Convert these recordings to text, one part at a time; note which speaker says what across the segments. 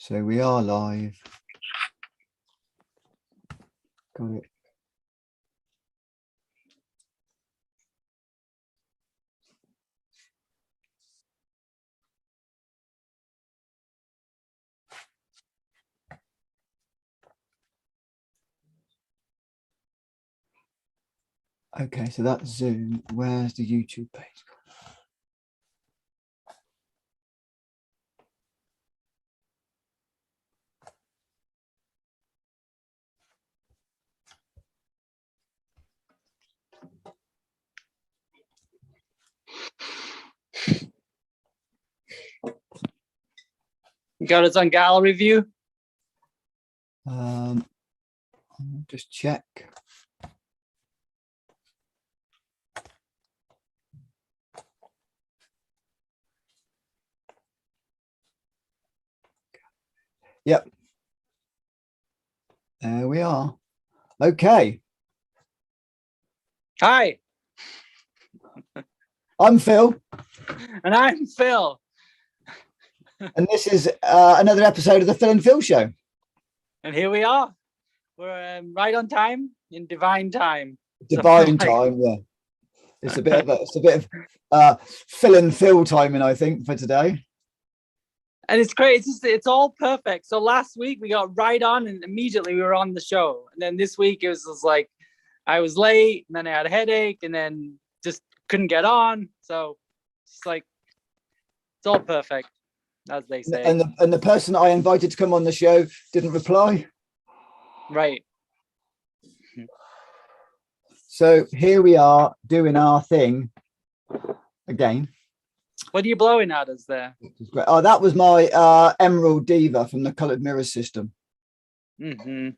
Speaker 1: So we are live. Got it. Okay, so that's Zoom. Where's the YouTube page?
Speaker 2: You got us on gallery view?
Speaker 1: Just check. Yep. There we are. Okay.
Speaker 2: Hi.
Speaker 1: I'm Phil.
Speaker 2: And I'm Phil.
Speaker 1: And this is another episode of the Phil and Phil Show.
Speaker 2: And here we are. We're right on time in divine time.
Speaker 1: Divine time, yeah. It's a bit of Phil and Phil timing, I think, for today.
Speaker 2: And it's great. It's all perfect. So last week we got right on and immediately we were on the show. And then this week it was just like I was late and then I had a headache and then just couldn't get on. So it's like it's all perfect, as they say.
Speaker 1: And the person I invited to come on the show didn't reply.
Speaker 2: Right.
Speaker 1: So here we are doing our thing again.
Speaker 2: What are you blowing at us there?
Speaker 1: Oh, that was my Emerald Diva from the Coloured Mirrors system.
Speaker 2: Mm-hmm.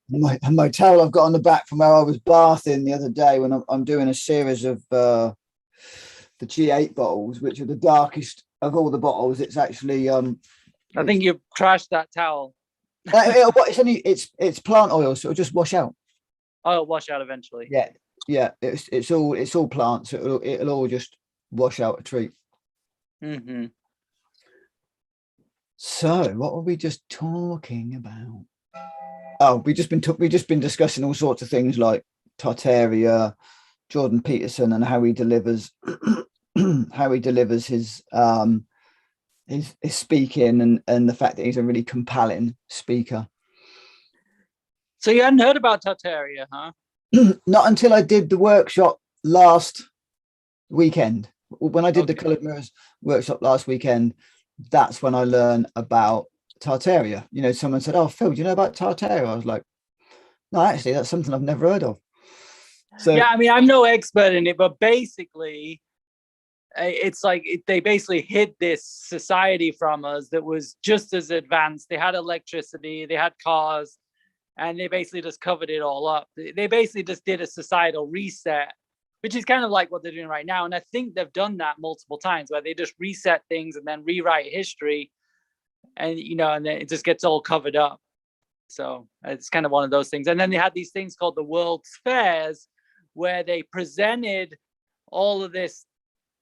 Speaker 1: My towel I've got on the back from where I was bathing the other day when I'm doing a series of the G8 bottles, which are the darkest of all the bottles. It's actually
Speaker 2: I think you trashed that towel.
Speaker 1: It's plant oil, so it'll just wash out.
Speaker 2: Oh, it'll wash out eventually.
Speaker 1: Yeah. It's all plants. So it'll all just wash out a treat.
Speaker 2: Mm-hmm.
Speaker 1: So what were we just talking about? Oh, we've just been discussing all sorts of things like Tartaria, Jordan Peterson, and how he delivers his speaking and the fact that he's a really compelling speaker.
Speaker 2: So you hadn't heard about Tartaria, huh?
Speaker 1: Not until I did the workshop last weekend. When I did the Coloured Mirrors workshop last weekend, that's when I learned about Tartaria. You know, someone said, "Oh, Phil, do you know about Tartaria?" I was like, "No, actually, that's something I've never heard of." So
Speaker 2: yeah, I mean, I'm no expert in it, but basically, it's like they basically hid this society from us that was just as advanced. They had electricity, they had cars, and they basically just covered it all up. They basically just did a societal reset, which is kind of like what they're doing right now. And I think they've done that multiple times where they just reset things and then rewrite history. And, you know, and then it just gets all covered up. So it's kind of one of those things. And then they had these things called the World's Fairs, where they presented all of this,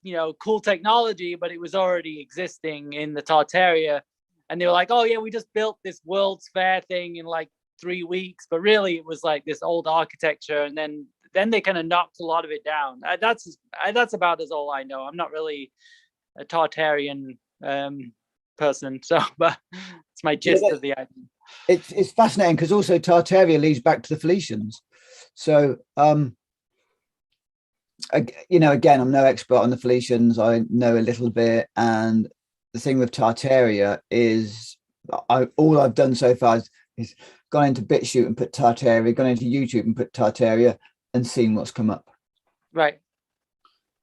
Speaker 2: you know, cool technology, but it was already existing in the Tartaria. And they were like, "Oh yeah, we just built this World's Fair thing in like 3 weeks," but really it was like this old architecture. And then they kind of knocked a lot of it down. That's about as all I know. I'm not really a Tartarian person, so but it's my gist of the idea.
Speaker 1: It's fascinating because also Tartaria leads back to the Phoenicians. So you know, again, I'm no expert on the Phoenicians. I know a little bit, and the thing with Tartaria is all I've done so far is gone into BitChute and put Tartaria, gone into YouTube and put Tartaria, and seen what's come up.
Speaker 2: Right.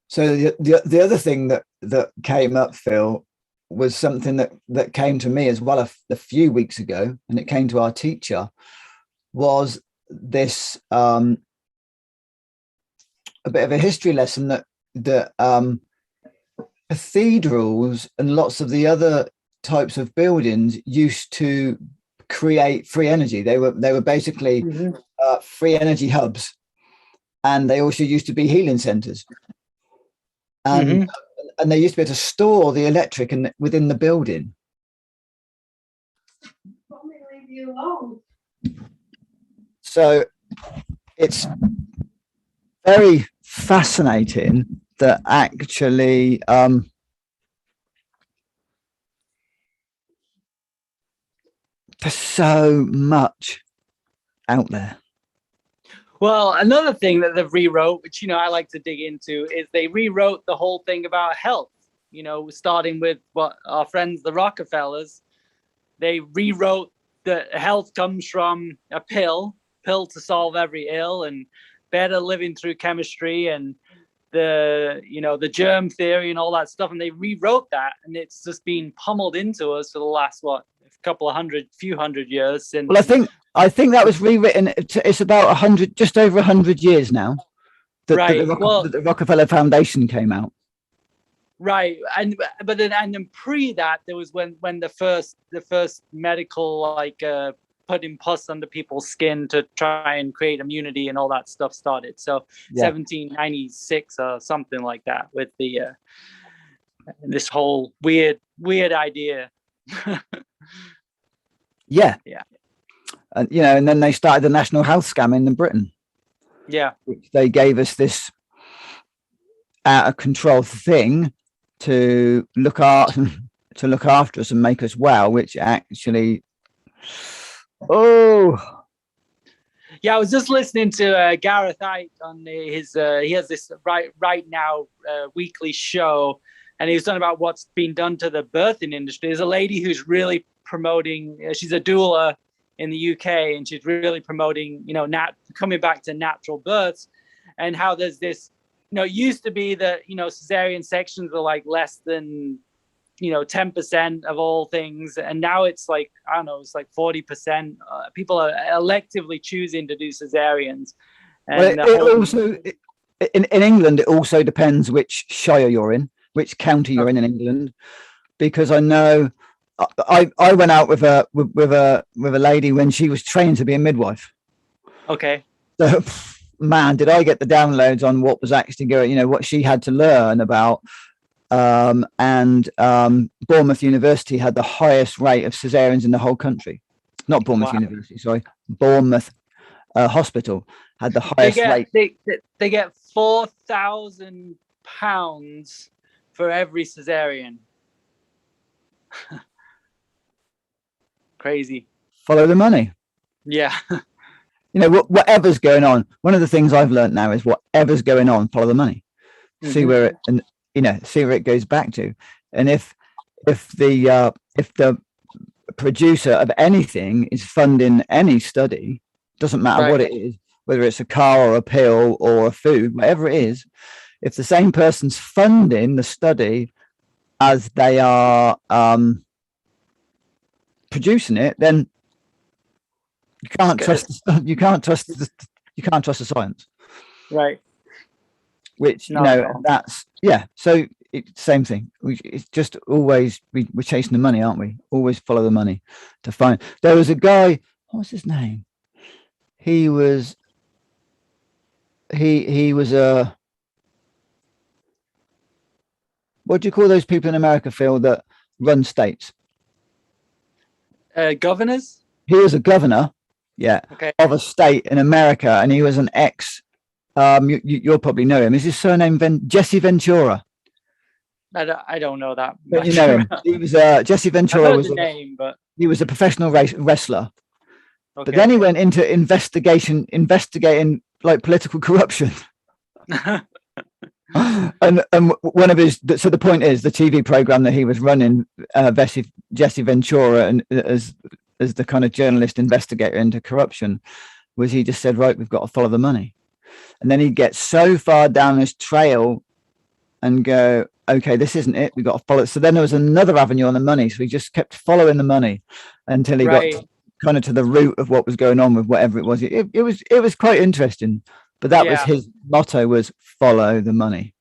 Speaker 1: So the other thing that came up, Phil, was something that came to me as well a few weeks ago, and it came to our teacher, was this a bit of a history lesson that cathedrals and lots of the other types of buildings used to create free energy. They were basically free energy hubs, and they also used to be healing centers. And they used to be able to store the electric within the building.
Speaker 3: Let me leave you alone.
Speaker 1: So it's very fascinating that actually there's so much out there.
Speaker 2: Well, another thing that they've rewrote, which, you know, I like to dig into, is they rewrote the whole thing about health, you know, starting with what our friends, the Rockefellers, they rewrote that health comes from a pill to solve every ill, and better living through chemistry and the, you know, the germ theory and all that stuff. And they rewrote that, and it's just been pummeled into us for the last, what, few hundred years since.
Speaker 1: Well, I think that was rewritten. It's about 100, just over 100 years now. That the Rockefeller Foundation came out.
Speaker 2: Right, but then pre that, there was when the first medical, like putting pus under people's skin to try and create immunity and all that stuff started. So 1796 or something like that, with the this whole weird idea.
Speaker 1: Yeah. And you know, and then they started the national health scam in Britain.
Speaker 2: Yeah,
Speaker 1: which they gave us this out of control thing to look after us and make us well, which actually,
Speaker 2: yeah, I was just listening to Gareth Ike on his he has this right now weekly show, and he was talking about what's been done to the birthing industry. There's a lady who's really promoting, she's a doula in the UK, and she's really promoting, you know, coming back to natural births, and how there's this, you know, it used to be that, you know, cesarean sections were like less than, you know, 10% of all things, and now it's like, I don't know, it's like 40%. People are electively choosing to do cesareans. And
Speaker 1: in England, it also depends which shire you're in, which county you're in England, because I know I went out with a lady when she was trained to be a midwife.
Speaker 2: Okay.
Speaker 1: So, man, did I get the downloads on what was actually going, you know, what she had to learn about. And Bournemouth University had the highest rate of cesareans in the whole country. Not Bournemouth University, sorry. Bournemouth Hospital had the highest rate.
Speaker 2: They get £4,000 for every cesarean. Crazy.
Speaker 1: Follow the money.
Speaker 2: Yeah.
Speaker 1: You know, whatever's going on. One of the things I've learned now is whatever's going on, follow the money. Mm-hmm. See where it, and you know, see where it goes back to. And if the producer of anything is funding any study, doesn't matter what it is, whether it's a car or a pill or a food, whatever it is, if the same person's funding the study as they are producing it, then you can't trust the science,
Speaker 2: right?
Speaker 1: Which that's so it's same thing. It's just always we're chasing the money, aren't we? Always follow the money to find. There was a guy, what was his name? He was a, what do you call those people in America, Phil, that run states?
Speaker 2: Governors.
Speaker 1: He was a governor, of a state in America, and he was an ex. You'll probably know him. Is his surname Jesse Ventura?
Speaker 2: I don't know that.
Speaker 1: But you know him. He was Jesse Ventura was
Speaker 2: name, but
Speaker 1: he was a professional wrestler. Okay. But then he went into investigating like political corruption. and one of his, so the point is, the TV program that he was running, Jesse Ventura, and as the kind of journalist investigator into corruption, was he just said, right, we've got to follow the money. And then he'd get so far down this trail and go, okay, this isn't it, we've got to follow it. So then there was another avenue on the money, so he just kept following the money until he got kind of to the root of what was going on with whatever it was. It was quite interesting, but that was his motto, was follow the money.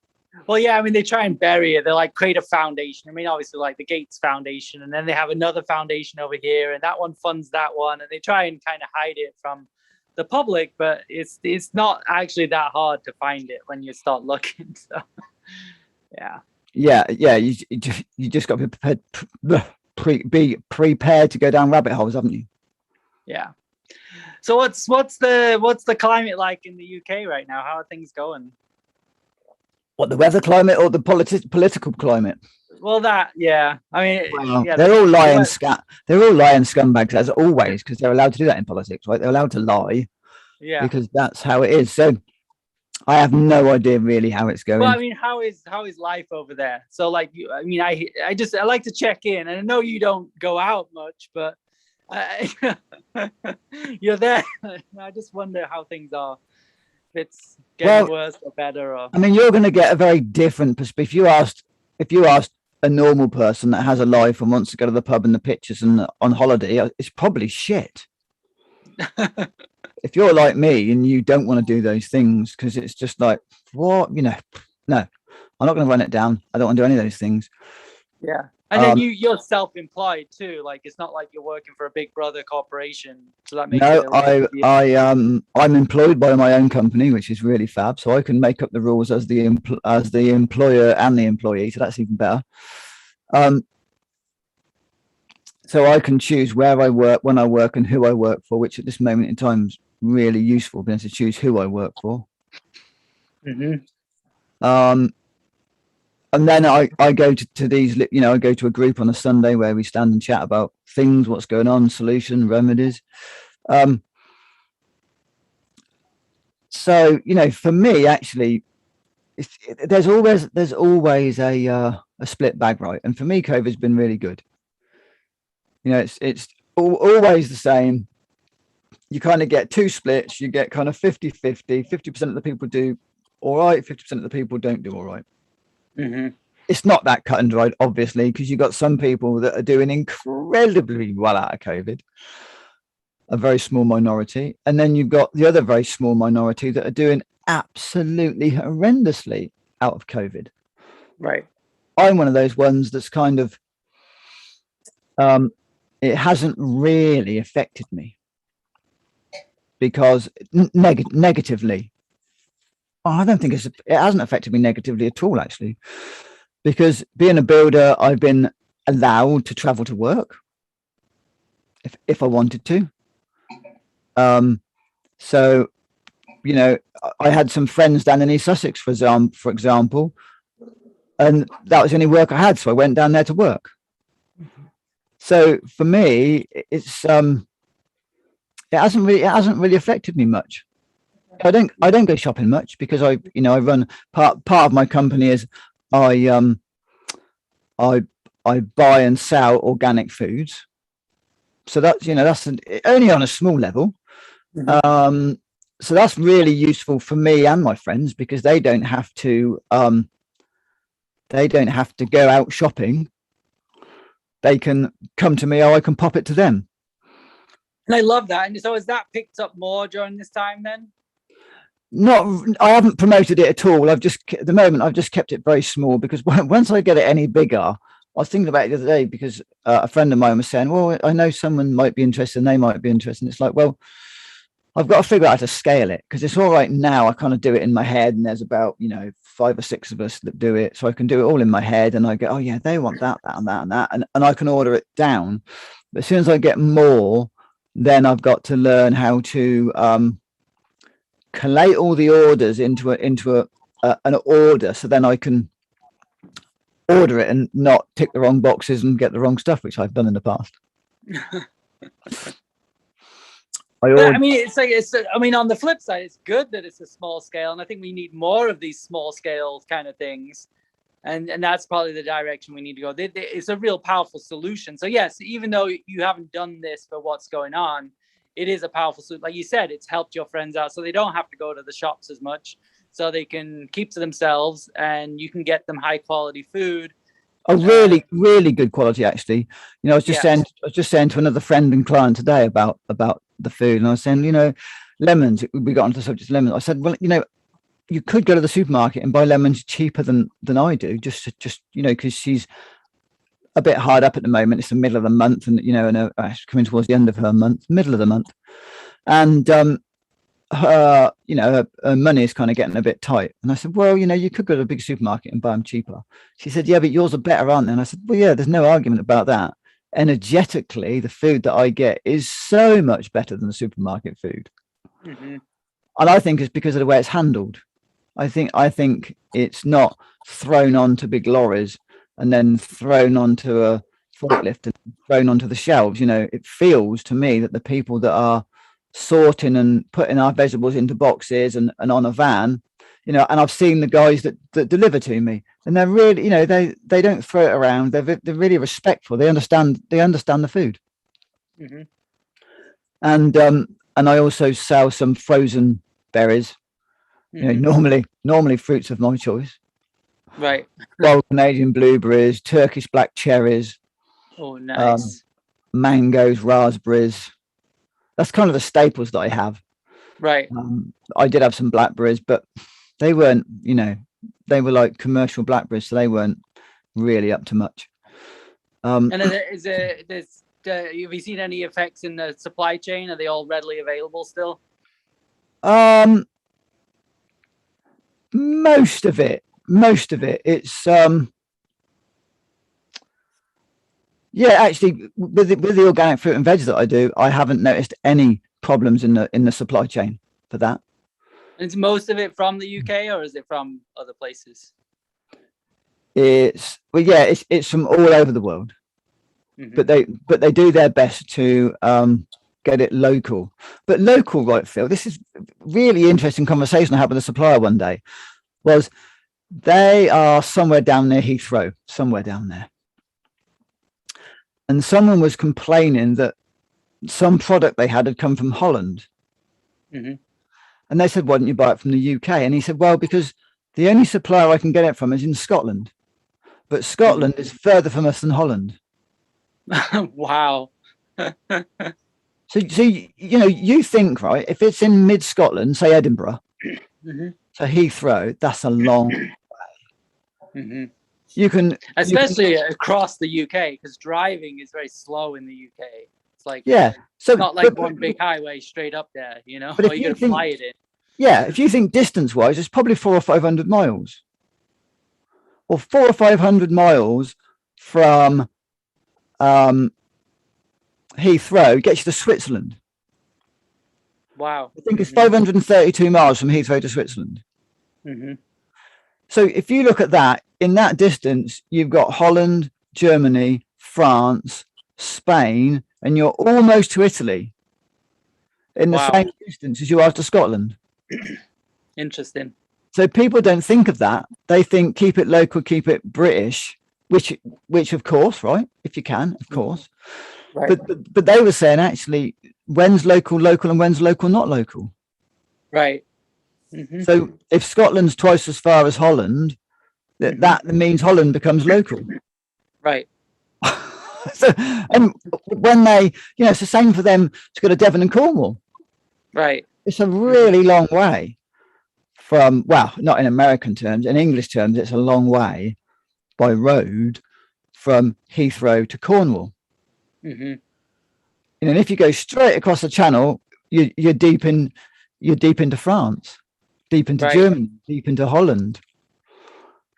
Speaker 2: Well, yeah, I mean, they try and bury it. They like create a foundation. I mean, obviously, like the Gates Foundation, and then they have another foundation over here, and that one funds that one, and they try and kind of hide it from the public. But it's not actually that hard to find it when you start looking. So, yeah.
Speaker 1: You just got to be be prepared to go down rabbit holes, haven't you?
Speaker 2: Yeah. So what's the climate like in the UK right now? How are things going?
Speaker 1: What, the weather climate or the political climate?
Speaker 2: Well, yeah. I mean,
Speaker 1: Well,
Speaker 2: yeah,
Speaker 1: they're all lying scumbags as always, because they're allowed to do that in politics, right? They're allowed to lie
Speaker 2: yeah.
Speaker 1: because that's how it is. So I have no idea really how it's going.
Speaker 2: Well, I mean, how is life over there? So, like, I mean, I like to check in, and I know you don't go out much, but you're there. I just wonder how things are. If it's getting worse or better, or
Speaker 1: I mean, you're going to get a very different perspective. If you asked a normal person that has a life and wants to go to the pub and the pictures and on holiday, it's probably shit. If you're like me and you don't want to do those things because it's just like, what, no, I'm not going to run it down. I don't want to do any of those things.
Speaker 2: Yeah. And then you're self-employed too. Like, it's not like you're working for a big brother corporation. So that makes
Speaker 1: I'm employed by my own company, which is really fab. So I can make up the rules as the employer and the employee. So that's even better. So I can choose where I work, when I work, and who I work for, which at this moment in time is really useful, being able to choose who I work for.
Speaker 2: Mm-hmm.
Speaker 1: And then I go to these, I go to a group on a Sunday where we stand and chat about things, what's going on, solution, remedies. So, for me, actually, there's always a split bag, right? And for me, COVID's been really good. It's always the same. You kind of get two splits. You get kind of 50-50. 50% of the people do all right. 50% of the people don't do all right.
Speaker 2: Mm-hmm.
Speaker 1: It's not that cut and dried, obviously, because you've got some people that are doing incredibly well out of COVID, a very small minority. And then you've got the other very small minority that are doing absolutely horrendously out of COVID.
Speaker 2: Right.
Speaker 1: I'm one of those ones that's kind of, it hasn't really affected me because negatively. I don't think it hasn't affected me negatively at all, actually, because being a builder, I've been allowed to travel to work if I wanted to. So, I had some friends down in East Sussex, for example, and that was the only work I had, so I went down there to work. So for me, it hasn't really affected me much. I don't go shopping much because I run part of my company is I buy and sell organic foods. So that's only on a small level.
Speaker 2: Mm-hmm.
Speaker 1: So that's really useful for me and my friends because they don't have to go out shopping. They can come to me or I can pop it to them.
Speaker 2: And I love that. And so has that picked up more during this time then?
Speaker 1: I haven't promoted it at all. At the moment, I've just kept it very small because once I get it any bigger, I was thinking about it the other day because a friend of mine was saying, well, I know someone might be interested and they might be interested. And it's like, well, I've got to figure out how to scale it because it's all right now. I kind of do it in my head and there's about, 5 or 6 of us that do it. So I can do it all in my head and I go, oh yeah, they want that, and that, and that. And I can order it down. But as soon as I get more, then I've got to learn how to, collate all the orders into an order so then I can order it and not tick the wrong boxes and get the wrong stuff, which I've done in the past.
Speaker 2: I mean, on the flip side, it's good that it's a small scale, and I think we need more of these small scale kind of things, and that's probably the direction we need to go. It's a real powerful solution. So yes, even though you haven't done this for what's going on, it is a powerful solution. Like you said, it's helped your friends out so they don't have to go to the shops as much, so they can keep to themselves and you can get them high quality food.
Speaker 1: Really, really good quality, actually. I was just saying to another friend and client today about the food, and I was saying, lemons. We got onto the subject of lemons. I said, well, you could go to the supermarket and buy lemons cheaper than I do, just because she's a bit hard up at the moment. It's the middle of the month, and she's coming towards the end of her month, middle of the month, and her money is kind of getting a bit tight. And I said, well, you could go to a big supermarket and buy them cheaper. She said, yeah, but yours are better, aren't they? And I said, well, yeah, there's no argument about that. energetically, the food that I get is so much better than the supermarket food.
Speaker 2: Mm-hmm.
Speaker 1: And I think it's because of the way it's handled. I think it's not thrown onto big lorries and then thrown onto a forklift and thrown onto the shelves. You know, it feels to me that the people that are sorting and putting our vegetables into boxes and on a van, you know, and I've seen the guys that deliver to me, and they're really, you know, they don't throw it around. They're really respectful. They understand the food.
Speaker 2: Mm-hmm.
Speaker 1: And I also sell some frozen berries. You know, normally fruits of my choice.
Speaker 2: Right.
Speaker 1: Wild Canadian blueberries, Turkish black cherries.
Speaker 2: Oh, nice.
Speaker 1: Mangoes, raspberries. That's kind of the staples that I have.
Speaker 2: Right.
Speaker 1: I did have some blackberries, but they weren't, you know, they were like commercial blackberries, so they weren't really up to much.
Speaker 2: And have you seen any effects in the supply chain? Are they all readily available still?
Speaker 1: Most of it. It's yeah, actually, with the organic fruit and veg that I do, I haven't noticed any problems in the supply chain for that.
Speaker 2: And is most of it from the UK, or is it from other places?
Speaker 1: It's from all over the world.
Speaker 2: Mm-hmm.
Speaker 1: but they do their best to get it local. But local, right, Phil? This is really interesting conversation I had with a supplier one day. Was they are somewhere down near Heathrow, somewhere down there, and someone was complaining that some product they had come from Holland.
Speaker 2: Mm-hmm.
Speaker 1: And they said, why don't you buy it from the UK? And he said, well, because the only supplier I can get it from is in Scotland, but Scotland is further from us than Holland.
Speaker 2: Wow.
Speaker 1: So you know, you think, right, if it's in mid Scotland, say Edinburgh,
Speaker 2: Mm-hmm.
Speaker 1: to Heathrow, that's a long way.
Speaker 2: Mm-hmm.
Speaker 1: You can,
Speaker 2: especially across the UK, because driving is very slow in the UK. It's like,
Speaker 1: yeah, so
Speaker 2: it's not like one big highway straight up there, you know,
Speaker 1: but
Speaker 2: or you're gonna fly it in.
Speaker 1: Yeah, if you think distance wise, it's probably 400 or 500 miles, or 400 or 500 miles from Heathrow gets you to Switzerland.
Speaker 2: Wow.
Speaker 1: I think it's 532 miles from Heathrow to Switzerland.
Speaker 2: Mm-hmm.
Speaker 1: So if you look at that, in that distance, you've got Holland, Germany, France, Spain, and you're almost to Italy in the same distance as you are to Scotland.
Speaker 2: Interesting.
Speaker 1: So people don't think of that. They think keep it local, keep it British, which of course, right? If you can, of course.
Speaker 2: Right.
Speaker 1: But they were saying actually, when's local and when's local not local?
Speaker 2: Right. Mm-hmm.
Speaker 1: So if Scotland's twice as far as Holland, that means Holland becomes local.
Speaker 2: Right.
Speaker 1: So, and when they, you know, it's the same for them to go to Devon and Cornwall.
Speaker 2: Right.
Speaker 1: It's a really long way from, well, not in American terms, in English terms, it's a long way by road from Heathrow to Cornwall.
Speaker 2: Mm-hmm.
Speaker 1: You know, and if you go straight across the channel, you're deep into France, deep into Germany, deep into Holland.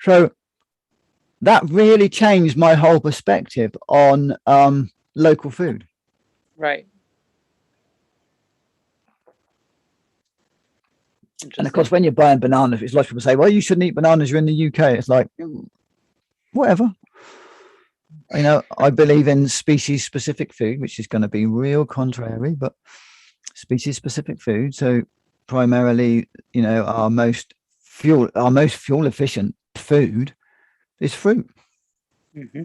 Speaker 1: So that really changed my whole perspective on local food.
Speaker 2: Right.
Speaker 1: And of course, when you're buying bananas, it's like people say, well, you shouldn't eat bananas, you're in the UK. It's like, whatever. You know, I believe in species specific food, which is going to be real contrary, but species specific food. So primarily, you know, our most fuel efficient food is fruit.
Speaker 2: Mm-hmm.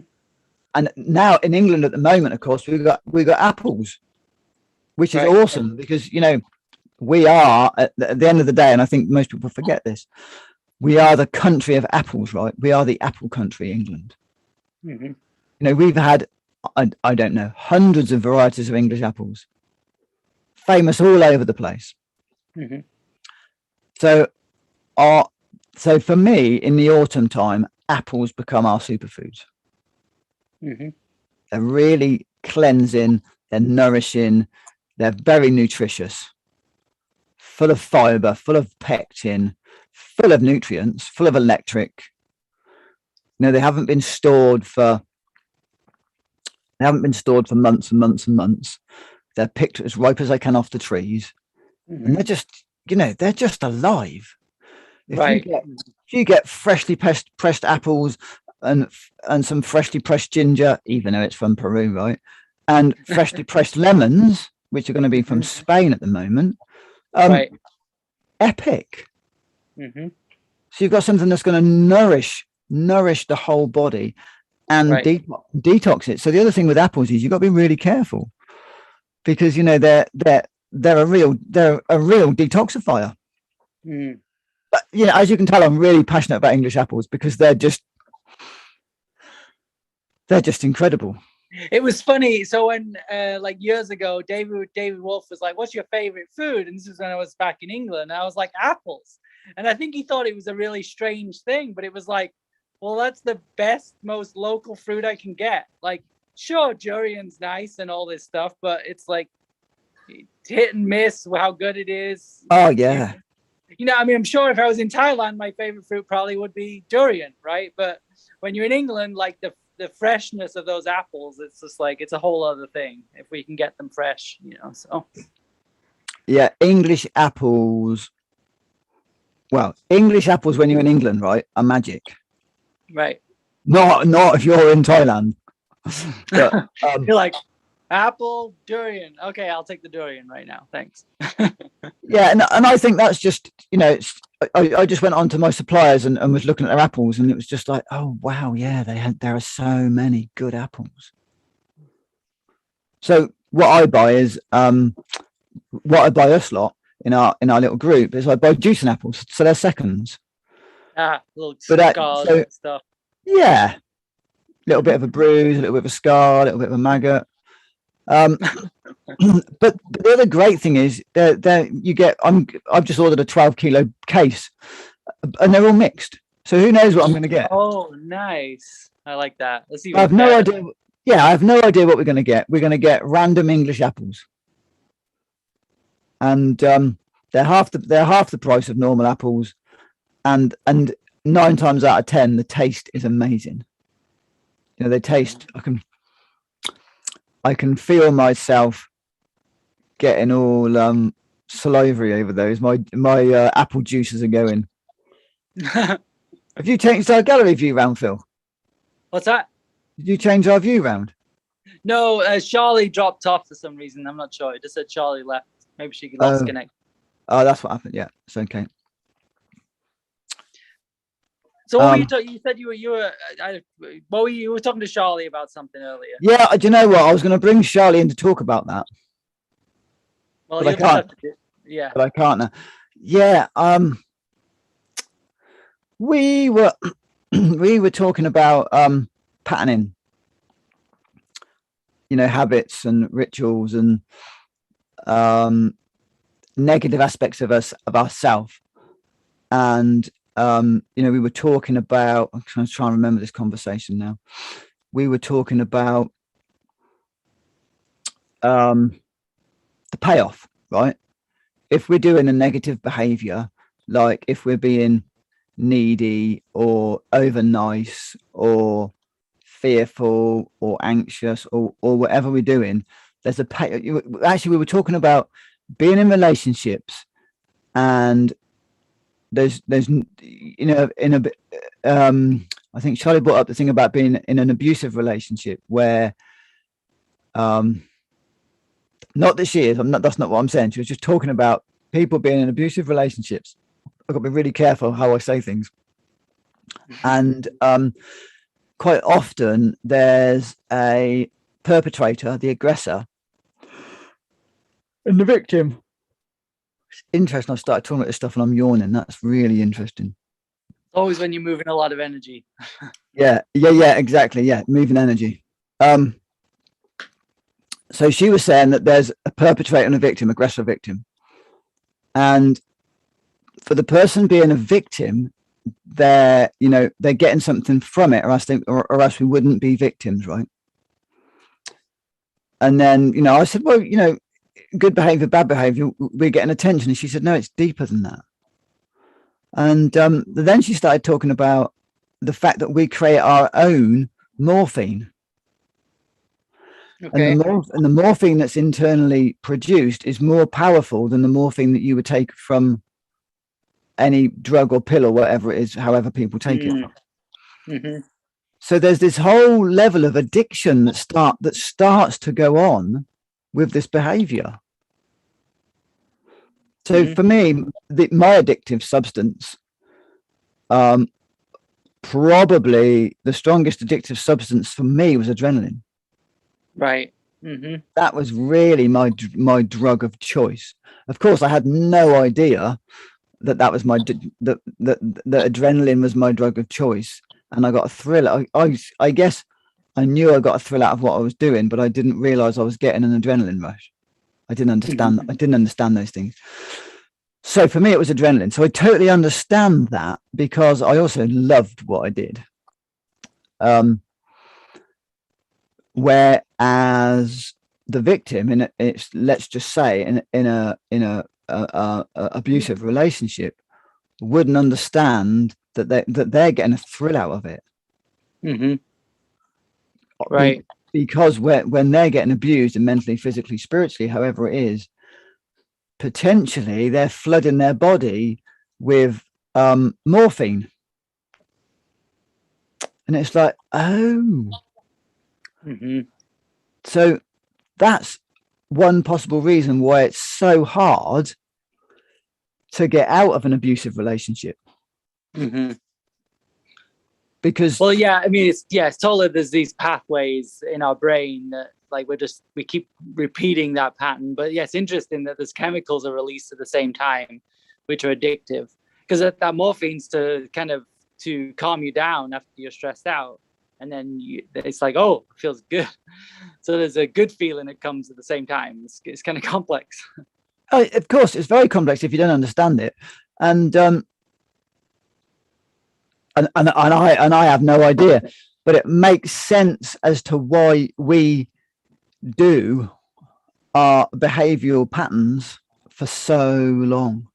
Speaker 1: And now in England at the moment, of course, we've got apples, which is awesome because, you know, we are at the end of the day, and I think most people forget this, we are the country of apples, right? We are the apple country, England.
Speaker 2: Mm-hmm.
Speaker 1: You know, we've had, I don't know, hundreds of varieties of English apples, famous all over the place.
Speaker 2: Mm-hmm.
Speaker 1: So for me, in the autumn time, apples become our superfoods.
Speaker 2: Mm-hmm.
Speaker 1: They're really cleansing, they're nourishing, they're very nutritious, full of fiber, full of pectin, full of nutrients, full of electric. You know, they haven't been stored for They haven't been stored for months and months and months. They're picked as ripe as they can off the trees, and they're just, they're just alive.
Speaker 2: Right.
Speaker 1: If you get freshly pressed apples and some freshly pressed ginger, even though it's from Peru, right, and freshly pressed lemons, which are going to be from Spain at the moment,
Speaker 2: Right.
Speaker 1: epic.
Speaker 2: Mm-hmm.
Speaker 1: So you've got something that's going to nourish the whole body and
Speaker 2: Right.
Speaker 1: detox it. So the other thing with apples is you've got to be really careful, because they're a real detoxifier.
Speaker 2: Mm.
Speaker 1: But, as you can tell, I'm really passionate about English apples because they're just incredible.
Speaker 2: It was funny. So when like years ago, David Wolf was like, "What's your favorite food?" And this was when I was back in England. I was like, "Apples." And I think he thought it was a really strange thing, but it was like, well, that's the best, most local fruit I can get. Like, sure, durian's nice and all this stuff, but it's like hit and miss how good it is.
Speaker 1: Oh yeah.
Speaker 2: I mean, I'm sure if I was in Thailand, my favorite fruit probably would be durian, right? But when you're in England, like the freshness of those apples, it's just like, it's a whole other thing if we can get them fresh, so.
Speaker 1: Yeah, English apples. Well, English apples when you're in England, right, are magic.
Speaker 2: Right.
Speaker 1: Not if you're in Thailand. But,
Speaker 2: you're like, apple, durian. Okay, I'll take the durian right now. Thanks.
Speaker 1: Yeah, and I think that's just, I just went on to my suppliers and was looking at their apples, and it was just like, oh wow, yeah, there are so many good apples. So what I buy is what I buy us lot in our little group is I buy juicing apples, so they're seconds.
Speaker 2: Little scars and stuff.
Speaker 1: Yeah, a little bit of a bruise, a little bit of a scar, a little bit of a maggot. But the other great thing is you get. I've just ordered a 12-kilo case, and they're all mixed. So who knows what I'm going to get?
Speaker 2: Oh, nice! I like that. Let's see.
Speaker 1: I have no idea. Yeah, I have no idea what we're going to get. We're going to get random English apples, and they're half the price of normal apples, and 9 times out of 10, the taste is amazing. They taste. I can feel myself getting all salivery over those. My apple juices are going. Have you changed our gallery view round, Phil?
Speaker 2: What's that?
Speaker 1: Did you change our view round?
Speaker 2: No, Charlie dropped off for some reason. I'm not sure. It just said Charlie left. Maybe she lost connection.
Speaker 1: Oh, that's what happened. Yeah, it's okay.
Speaker 2: So what were you talking? You said you were talking to Charlie about something earlier.
Speaker 1: Yeah, do you know what? I was going to bring Charlie in to talk about that.
Speaker 2: Well,
Speaker 1: but I can't.
Speaker 2: Yeah.
Speaker 1: But I can't now. Yeah. We were talking about patterning. Habits and rituals and negative aspects of ourselves. And we were talking about, I'm trying to remember this conversation now. We were talking about the payoff, right? If we're doing a negative behavior, like if we're being needy or over nice or fearful or anxious or whatever we're doing, there's a pay. Actually, we were talking about being in relationships, and there's in a bit I think Charlie brought up the thing about being in an abusive relationship where not that she is, that's not what I'm saying. She was just talking about people being in abusive relationships. I've got to be really careful how I say things. And quite often there's a perpetrator, the aggressor, and the victim. Interesting. I started talking about this stuff and I'm yawning. That's really interesting.
Speaker 2: Always when you're moving a lot of energy.
Speaker 1: Yeah, exactly. Yeah, moving energy. So she was saying that there's a perpetrator and a victim, aggressor victim. And for the person being a victim, they're getting something from it, or else we wouldn't be victims, right? And then, I said, well, good behavior, bad behavior, we're getting attention. And she said, no, it's deeper than that. And then she started talking about the fact that we create our own morphine. And
Speaker 2: Okay.
Speaker 1: the morphine that's internally produced is more powerful than the morphine that you would take from any drug or pill or whatever it is, however people take it.
Speaker 2: Mm-hmm.
Speaker 1: So there's this whole level of addiction that starts to go on with this behavior. So for me, my addictive substance, probably the strongest addictive substance for me was adrenaline.
Speaker 2: Right. Mm-hmm.
Speaker 1: That was really my drug of choice. Of course, I had no idea that was that adrenaline was my drug of choice, and I got a thrill. I guess I knew I got a thrill out of what I was doing, but I didn't realize I was getting an adrenaline rush. I didn't understand. I didn't understand those things. So for me, it was adrenaline. So I totally understand that, because I also loved what I did. Whereas the victim, let's just say in a abusive relationship, wouldn't understand that they're getting a thrill out of it.
Speaker 2: Mm-hmm. Right.
Speaker 1: Because when they're getting abused, and mentally, physically, spiritually, however it is, potentially they're flooding their body with morphine, and it's like, oh. So that's one possible reason why it's so hard to get out of an abusive relationship. Because,
Speaker 2: well, yeah, I mean, it's totally, there's these pathways in our brain that, like, we keep repeating that pattern. But yeah, it's interesting that there's chemicals are released at the same time, which are addictive, because that morphine's to calm you down after you're stressed out, and then it's like, oh, it feels good. So there's a good feeling that comes at the same time. It's kind of complex.
Speaker 1: Oh, of course, it's very complex if you don't understand it, and I have no idea, but it makes sense as to why we do our behavioral patterns for so long.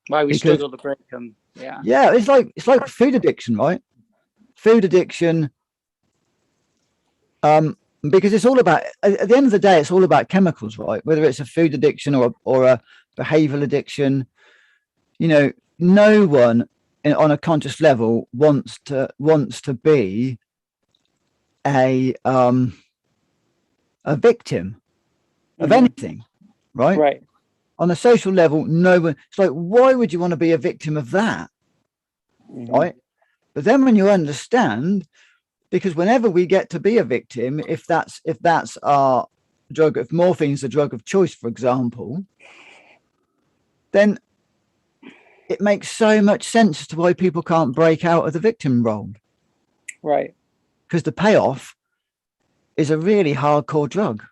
Speaker 2: Why we struggle to break them.
Speaker 1: Yeah, it's like food addiction, right? Food addiction, because it's all about, at the end of the day, it's all about chemicals, right? Whether it's a food addiction or a behavioral addiction, no one on a conscious level wants to be a victim of anything, right?
Speaker 2: Right.
Speaker 1: On a social level, no one. It's like, why would you want to be a victim of that, right? But then when you understand, because whenever we get to be a victim, if that's our drug, if morphine is a drug of choice, for example, then it makes so much sense as to why people can't break out of the victim role.
Speaker 2: Right.
Speaker 1: Because the payoff is a really hardcore drug.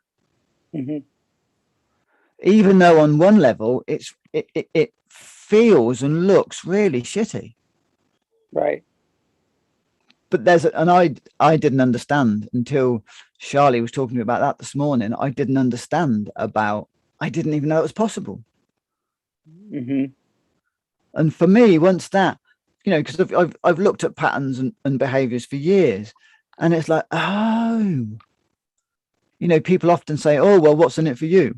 Speaker 1: Even though on one level it feels and looks really shitty.
Speaker 2: Right.
Speaker 1: But I didn't understand until Charlie was talking about that this morning. I didn't understand I didn't even know it was possible. And for me, once that, because I've looked at patterns and behaviors for years, and it's like, oh, people often say, oh, well, what's in it for you?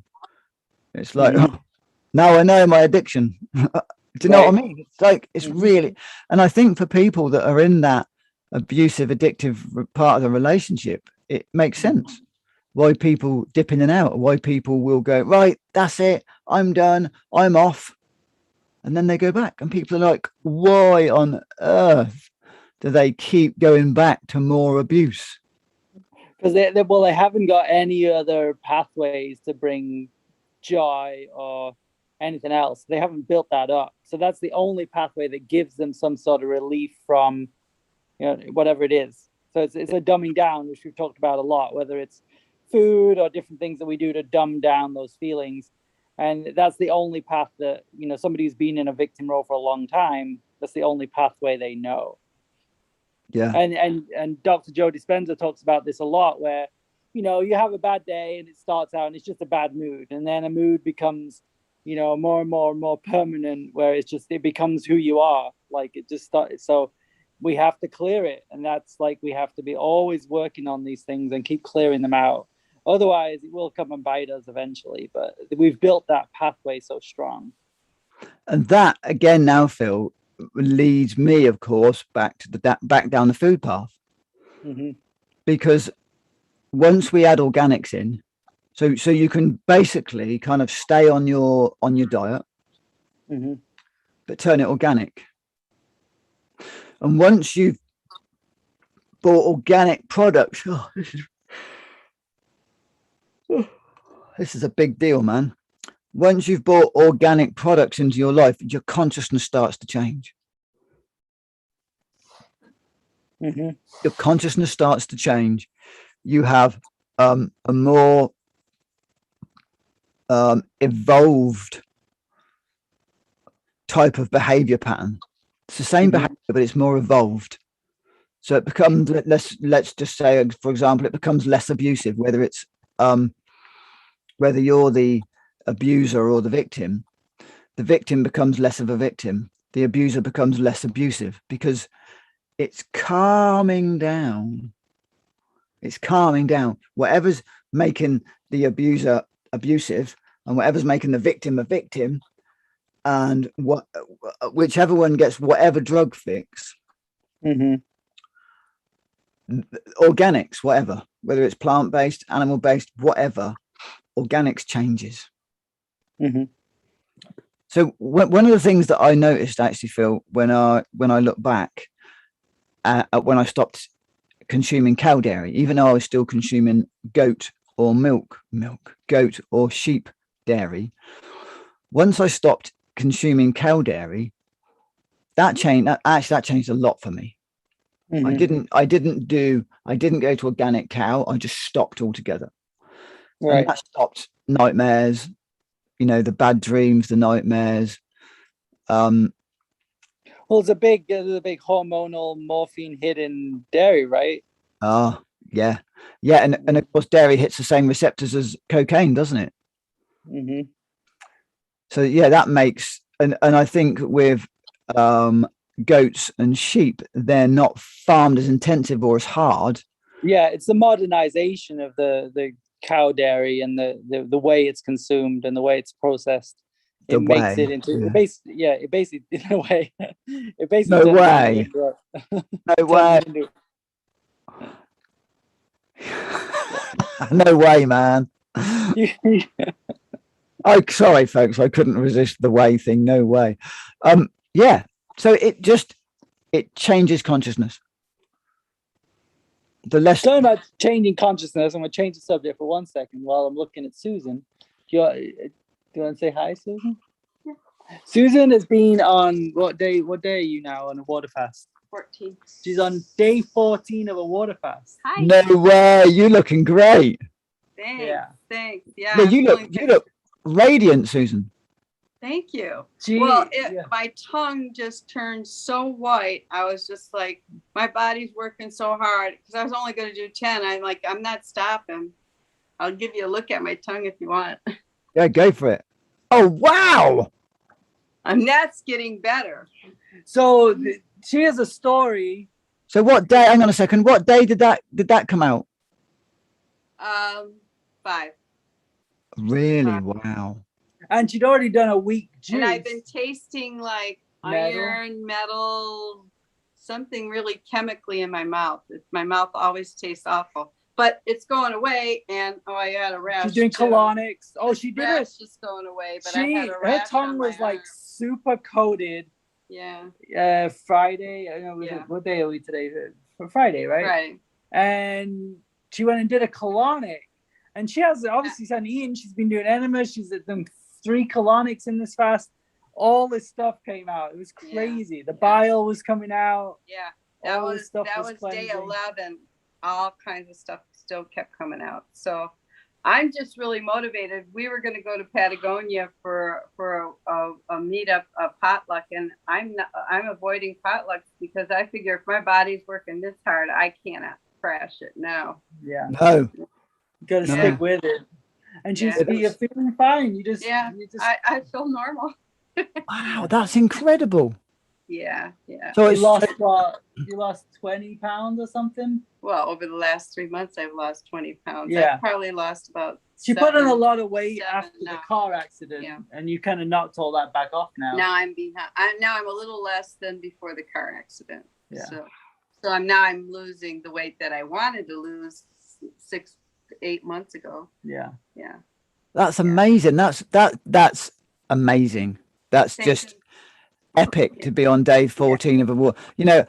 Speaker 1: It's like, now I know my addiction. Do you know what I mean? It's like, it's really, and I think for people that are in that abusive, addictive part of the relationship, it makes sense why people dip in and out, why people will go, right, that's it, I'm done, I'm off. And then they go back, and people are like, why on earth do they keep going back to more abuse?
Speaker 2: Because they haven't got any other pathways to bring joy or anything else. They haven't built that up. So that's the only pathway that gives them some sort of relief from, whatever it is. So it's a dumbing down, which we've talked about a lot, whether it's food or different things that we do to dumb down those feelings. And that's the only path that, somebody who's been in a victim role for a long time, that's the only pathway they know.
Speaker 1: Yeah.
Speaker 2: And Dr. Joe Dispenza talks about this a lot, where, you have a bad day and it starts out and it's just a bad mood. And then a mood becomes, more and more and more permanent, where it becomes who you are. Like, it just starts. So we have to clear it. And that's like, we have to be always working on these things and keep clearing them out. Otherwise, it will come and bite us eventually. But we've built that pathway so strong.
Speaker 1: And that again, now, Phil, leads me, of course, back to back down the food path.
Speaker 2: Mm-hmm.
Speaker 1: Because once we add organics in, so you can basically kind of stay on your diet,
Speaker 2: Mm-hmm.
Speaker 1: but turn it organic. And once you've bought organic products, this is a big deal, man. Once you've bought organic products into your life, your consciousness starts to change.
Speaker 2: Mm-hmm.
Speaker 1: Your consciousness starts to change. You have a more evolved type of behavior pattern. It's the same behavior, but it's more evolved. So it becomes, let's just say, for example, it becomes less abusive, whether it's whether you're the abuser or the victim becomes less of a victim. The abuser becomes less abusive because it's calming down. It's calming down. Whatever's making the abuser abusive and whatever's making the victim a victim, and whichever one gets whatever drug fix, organics, whatever, whether it's plant-based, animal-based, whatever, organics changes. So one of the things that I noticed, actually, Phil, when I look back at when I stopped consuming cow dairy, even though I was still consuming goat or goat or sheep dairy, once I stopped consuming cow dairy, that changed a lot for me. I didn't go to organic cow. I just stopped altogether.
Speaker 2: Right.
Speaker 1: And that stopped nightmares, the bad dreams, the nightmares.
Speaker 2: Well, it's a big hormonal morphine hit in dairy, right?
Speaker 1: Yeah. And of course, dairy hits the same receptors as cocaine, doesn't it? So yeah, that makes, and I think with goats and sheep, they're not farmed as intensive or as hard.
Speaker 2: Yeah, it's the modernization of the cow dairy and the way it's consumed and the way it's processed. It makes it into it basically in a way. It basically
Speaker 1: no way. No way, man. Sorry, folks, I couldn't resist the way thing. No way. Yeah. So it changes consciousness.
Speaker 2: Talking about changing consciousness, I'm going to change the subject for 1 second while I'm looking at Susan. Do you want to say hi, Susan?
Speaker 3: Yeah.
Speaker 2: Susan has been on what day are you now on a water fast?
Speaker 3: 14.
Speaker 2: She's on day 14 of a water fast.
Speaker 3: Hi.
Speaker 1: No way. You're looking great.
Speaker 3: Thanks. Yeah.
Speaker 1: You look radiant, Susan.
Speaker 3: Thank you.
Speaker 2: Gee,
Speaker 3: my tongue just turned so white. I was just like, my body's working so hard because I was only going to do 10. I'm like, I'm not stopping. I'll give you a look at my tongue if you want.
Speaker 1: Yeah, go for it. Oh, wow.
Speaker 3: And that's getting better.
Speaker 2: So she has a story.
Speaker 1: So what day? Hang on a second. What day did that come out?
Speaker 3: 5.
Speaker 1: Really? Wow.
Speaker 2: And she'd already done a week juice.
Speaker 3: And I've been tasting like iron, metal, something really chemically in my mouth. My mouth always tastes awful, but it's going away. And I had a rash.
Speaker 2: She's doing colonics. Oh, she did it.
Speaker 3: It's just going away, but I had a rash.
Speaker 2: Her tongue was like super coated.
Speaker 3: Yeah.
Speaker 2: Friday. I don't know, what day are we today? For Friday, right?
Speaker 3: Right.
Speaker 2: And she went and did a colonic. And she has obviously eaten. She's been doing enemas. She's done 3 colonics in this fast. All this stuff came out. It was crazy. The bile was coming out.
Speaker 3: Yeah. That was day 11. All kinds of stuff still kept coming out. So I'm just really motivated. We were going to go to Patagonia for a meetup, a potluck, and I'm avoiding potlucks because I figure if my body's working this hard, I cannot crash it now.
Speaker 2: Yeah.
Speaker 1: No.
Speaker 2: You got to stick with it. And you're feeling fine. I feel normal.
Speaker 1: Wow, that's incredible.
Speaker 3: Yeah.
Speaker 1: So
Speaker 2: You
Speaker 1: it's
Speaker 2: lost what? You lost 20 pounds or something?
Speaker 3: Well, over the last 3 months, I've lost 20 pounds.
Speaker 2: Yeah.
Speaker 3: I've probably lost about
Speaker 2: She put on a lot of
Speaker 3: 7
Speaker 2: weight after the
Speaker 3: now.
Speaker 2: car accident,
Speaker 3: Yeah.
Speaker 2: and you kind of knocked all that back off now.
Speaker 3: Now I'm behind. I'm a little less than before the car accident.
Speaker 2: Yeah.
Speaker 3: So I'm losing the weight that I wanted to lose 6 to 8 months ago.
Speaker 2: Yeah.
Speaker 3: Yeah.
Speaker 1: that's amazing. That's amazing. That's just epic to be on day 14 of a water. You know,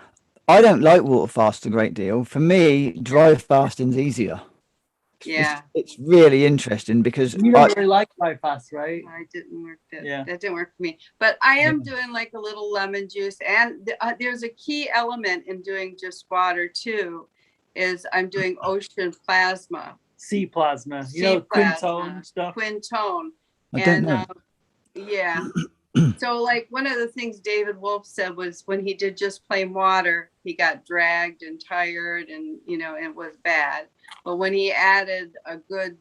Speaker 1: I don't like water fast a great deal. For me, dry fasting's easier.
Speaker 3: Yeah.
Speaker 1: It's really interesting because
Speaker 2: You don't really like dry fast, right?
Speaker 3: I didn't work that.
Speaker 2: Yeah.
Speaker 3: That didn't work for me. But I am doing like a little lemon juice, and there's a key element in doing just water too, is I'm doing ocean plasma.
Speaker 2: Sea plasma. You
Speaker 3: Sea
Speaker 2: know,
Speaker 3: plasma,
Speaker 2: Quintone stuff.
Speaker 3: Quintone.
Speaker 1: I don't know.
Speaker 3: Yeah. So like one of the things David Wolf said was when he did just plain water, he got dragged and tired and, it was bad. But when he added a good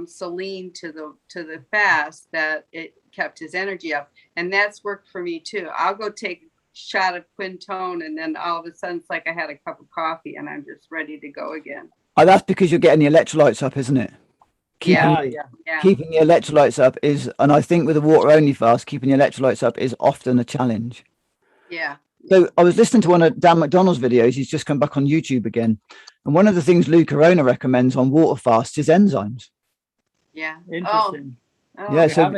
Speaker 3: saline to the fast, that it kept his energy up. And that's worked for me too. I'll go take a shot of Quintone and then all of a sudden it's like I had a cup of coffee and I'm just ready to go again.
Speaker 1: Oh, that's because you're getting the electrolytes up, isn't it? Keeping the electrolytes up is, and I think with a water only fast, keeping the electrolytes up is often a challenge.
Speaker 3: Yeah.
Speaker 1: So I was listening to one of Dan McDonald's videos. He's just come back on YouTube again. And one of the things Lou Corona recommends on water fasts is enzymes.
Speaker 3: Yeah.
Speaker 2: Interesting.
Speaker 3: Oh.
Speaker 1: Yeah. So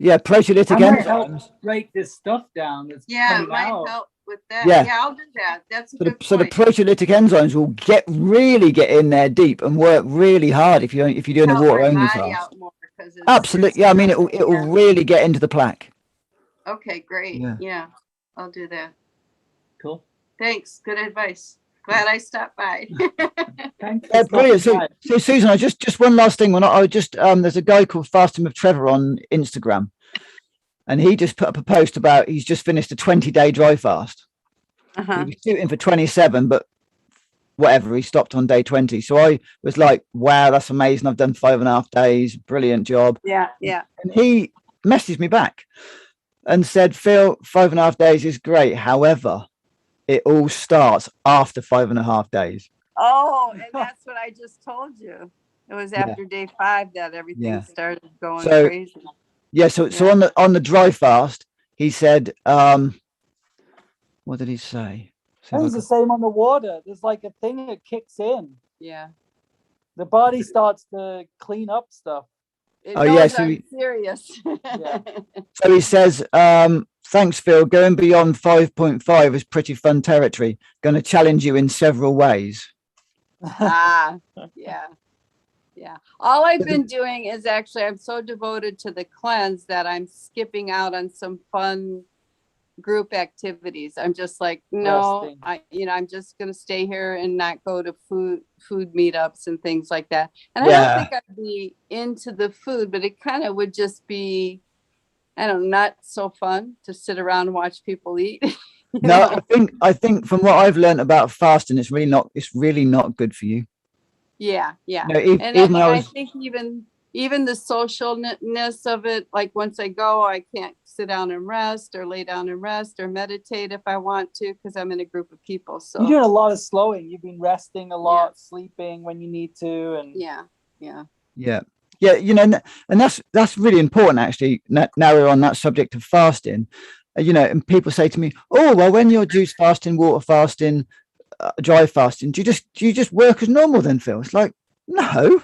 Speaker 1: proteolytic enzymes.
Speaker 2: Break this stuff down. That's
Speaker 3: it might help with that.
Speaker 1: Yeah.
Speaker 3: I'll do that. That's a good point.
Speaker 1: So the proteolytic enzymes will really get in there deep and work really hard if you're doing a water only fast. Absolutely. Yeah. I mean, it will really get into the plaque.
Speaker 3: Okay, great. Yeah. I'll do that.
Speaker 2: Cool.
Speaker 3: Thanks. Good advice. Glad I stopped by.
Speaker 2: Thanks.
Speaker 1: Brilliant. So Susan, I just one last thing. When I just there's a guy called Fasting with Trevor on Instagram, and he just put up a post about he's just finished a 20-day dry fast. He was shooting for 27, but whatever, he stopped on day 20. So I was like, wow, that's amazing. I've done 5.5 days. Brilliant job.
Speaker 3: Yeah.
Speaker 1: And he messaged me back and said, Phil, 5.5 days is great. However, it all starts after 5.5 days.
Speaker 3: Oh, and that's what I just told you. It was after day 5 that everything started going crazy.
Speaker 1: Yeah. So on the dry fast, he said, what did he say?
Speaker 2: I think it's the same on the water. There's like a thing that kicks in.
Speaker 3: Yeah.
Speaker 2: The body starts to clean up stuff.
Speaker 3: I'm serious.
Speaker 1: So he says, thanks, Phil. Going beyond 5.5 is pretty fun territory. Going to challenge you in several ways.
Speaker 3: Yeah. All I've been doing is actually, I'm so devoted to the cleanse that I'm skipping out on some fun group activities. I'm just like, no, I'm just going to stay here and not go to food meetups and things like that. And I don't think I'd be into the food, but it kind of would just be, I don't know, not so fun to sit around and watch people eat.
Speaker 1: No, I think from what I've learned about fasting, it's really not good for you.
Speaker 3: Yeah.
Speaker 1: No,
Speaker 3: I think even the socialness of it, like once I go, I can't sit down and rest or lay down and rest or meditate if I want to, because I'm in a group of people. So
Speaker 2: you're doing a lot of slowing. You've been resting a lot, sleeping when you need to, and
Speaker 1: and that's really important actually. Now we're on that subject of fasting, and people say to me, oh well, when you're juice fasting, water fasting, dry fasting, do you just work as normal then, Phil? It's like, no.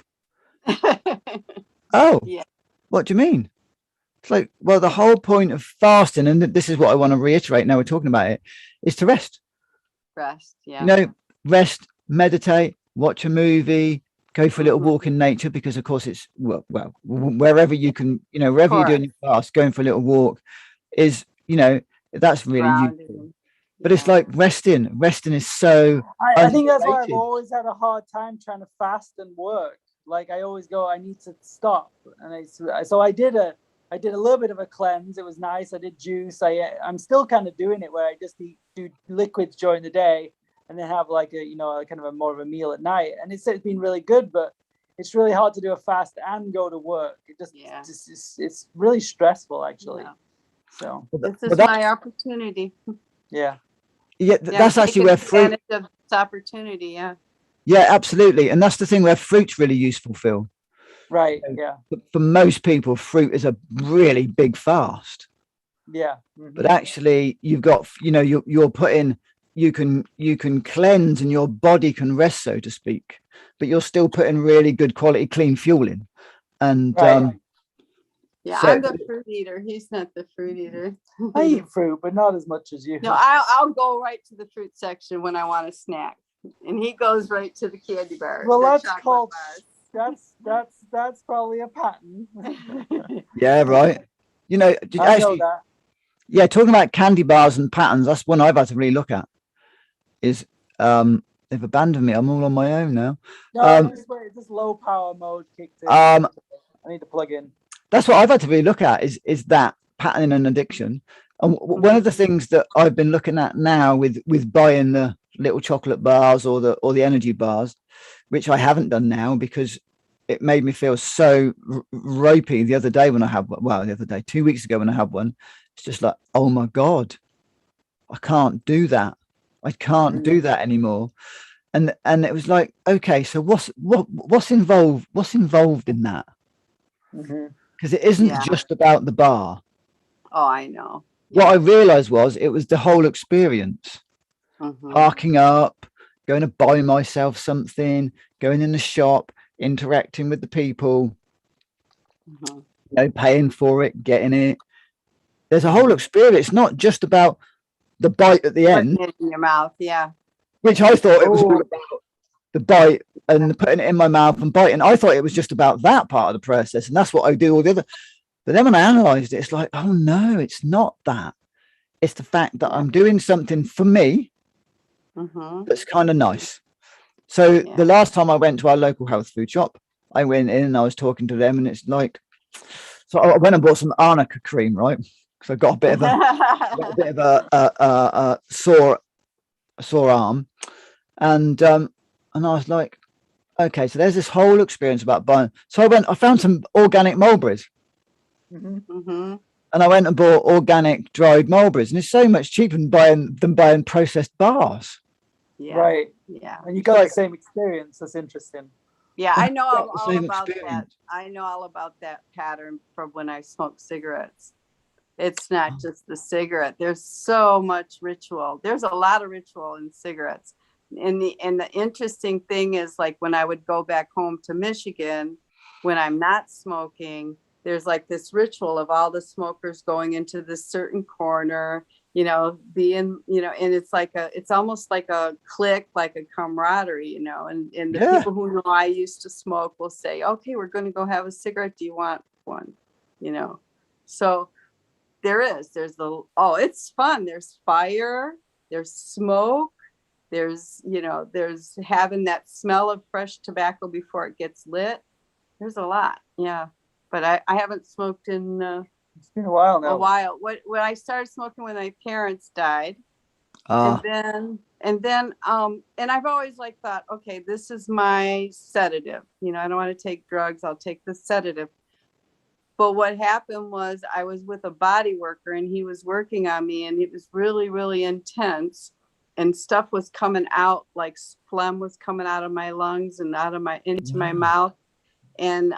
Speaker 1: What do you mean? It's like, well, the whole point of fasting, and this is what I want to reiterate now we're talking about it, is to rest. Rest, meditate, watch a movie, go for a little walk in nature, because of course it's wherever you can, wherever you're doing your fast, going for a little walk is, that's really useful. But it's like resting is so
Speaker 2: I think that's why I've always had a hard time trying to fast and work. Like I always go, I need to stop, and I did a little bit of a cleanse. It was nice. I did juice. I'm still kind of doing it where I just do liquids during the day, and then have like a kind of a more of a meal at night. And it's been really good, but it's really hard to do a fast and go to work. It's really stressful actually. So
Speaker 3: this is my opportunity.
Speaker 2: yeah.
Speaker 1: Yeah, that's actually where fruit.
Speaker 3: Of this opportunity, yeah.
Speaker 1: Yeah, absolutely, and that's the thing where fruit's really useful, Phil.
Speaker 2: Right. Yeah.
Speaker 1: For most people, fruit is a really big fast.
Speaker 2: Yeah.
Speaker 1: But actually, you've got, you're putting, you can cleanse and your body can rest, so to speak. But you're still putting really good quality, clean fuel in. And
Speaker 3: yeah,
Speaker 1: so,
Speaker 3: I'm the fruit eater. He's not the fruit eater.
Speaker 2: I eat fruit, but not as much as you.
Speaker 3: No, I'll go right to the fruit section when I want a snack, and he goes right to the candy bar.
Speaker 2: Well, that's called that's probably a pattern.
Speaker 1: yeah, right.
Speaker 2: I know that.
Speaker 1: Yeah, talking about candy bars and patterns, that's one I've had to really look at. Is they've abandoned me. I'm all on my own now.
Speaker 2: No, this low power mode kicked in. I need to plug in.
Speaker 1: That's what I've had to really look at is that pattern and addiction. And one of the things that I've been looking at now with buying the little chocolate bars or the energy bars, which I haven't done now because it made me feel so ropey the other day when I had one. Well, the other day, 2 weeks ago when I had one, it's just like, oh my God, I can't do that. I can't do that anymore. And it was like, okay, so what's involved in that? Because it isn't just about the bar.
Speaker 3: Oh, I know.
Speaker 1: What I realized was it was the whole experience. Parking up, going to buy myself something, going in the shop, interacting with the people, paying for it, getting it. There's a whole experience, not just about the bite at the end.
Speaker 3: Putting it in your mouth, yeah.
Speaker 1: Which I thought it was all about the bite and putting it in my mouth and biting. I thought it was just about that part of the process, and that's what I do all the other. But then when I analysed it, it's like, oh no, it's not that. It's the fact that I'm doing something for me that's kind of nice. So the last time I went to our local health food shop, I went in and I was talking to them, and it's like, so I went and bought some arnica cream, right? Because I got a bit of a sore arm, and I was like, okay, so there's this whole experience about buying. So I found some organic mulberries. And I went and bought organic dried mulberries, and it's so much cheaper than buying processed bars.
Speaker 3: Yeah.
Speaker 2: Right.
Speaker 3: Yeah.
Speaker 2: And you got the same experience. That's interesting.
Speaker 3: Yeah, I know all about that. I know all about that pattern from when I smoked cigarettes. It's not just the cigarette. There's so much ritual. There's a lot of ritual in cigarettes. And the interesting thing is, like, when I would go back home to Michigan, when I'm not smoking, there's like this ritual of all the smokers going into this certain corner, and it's almost like a clique, like a camaraderie, and the people who know I used to smoke will say, okay, we're going to go have a cigarette. Do you want one? So there's it's fun. There's fire, there's smoke, there's having that smell of fresh tobacco before it gets lit. There's a lot. Yeah. But I haven't smoked in
Speaker 2: it's been a while now.
Speaker 3: When I started smoking when my parents died, and I've always thought, okay, this is my sedative. I don't want to take drugs. I'll take the sedative. But what happened was I was with a body worker, and he was working on me, and it was really, really intense, and stuff was coming out, like phlegm was coming out of my lungs and into my mouth, and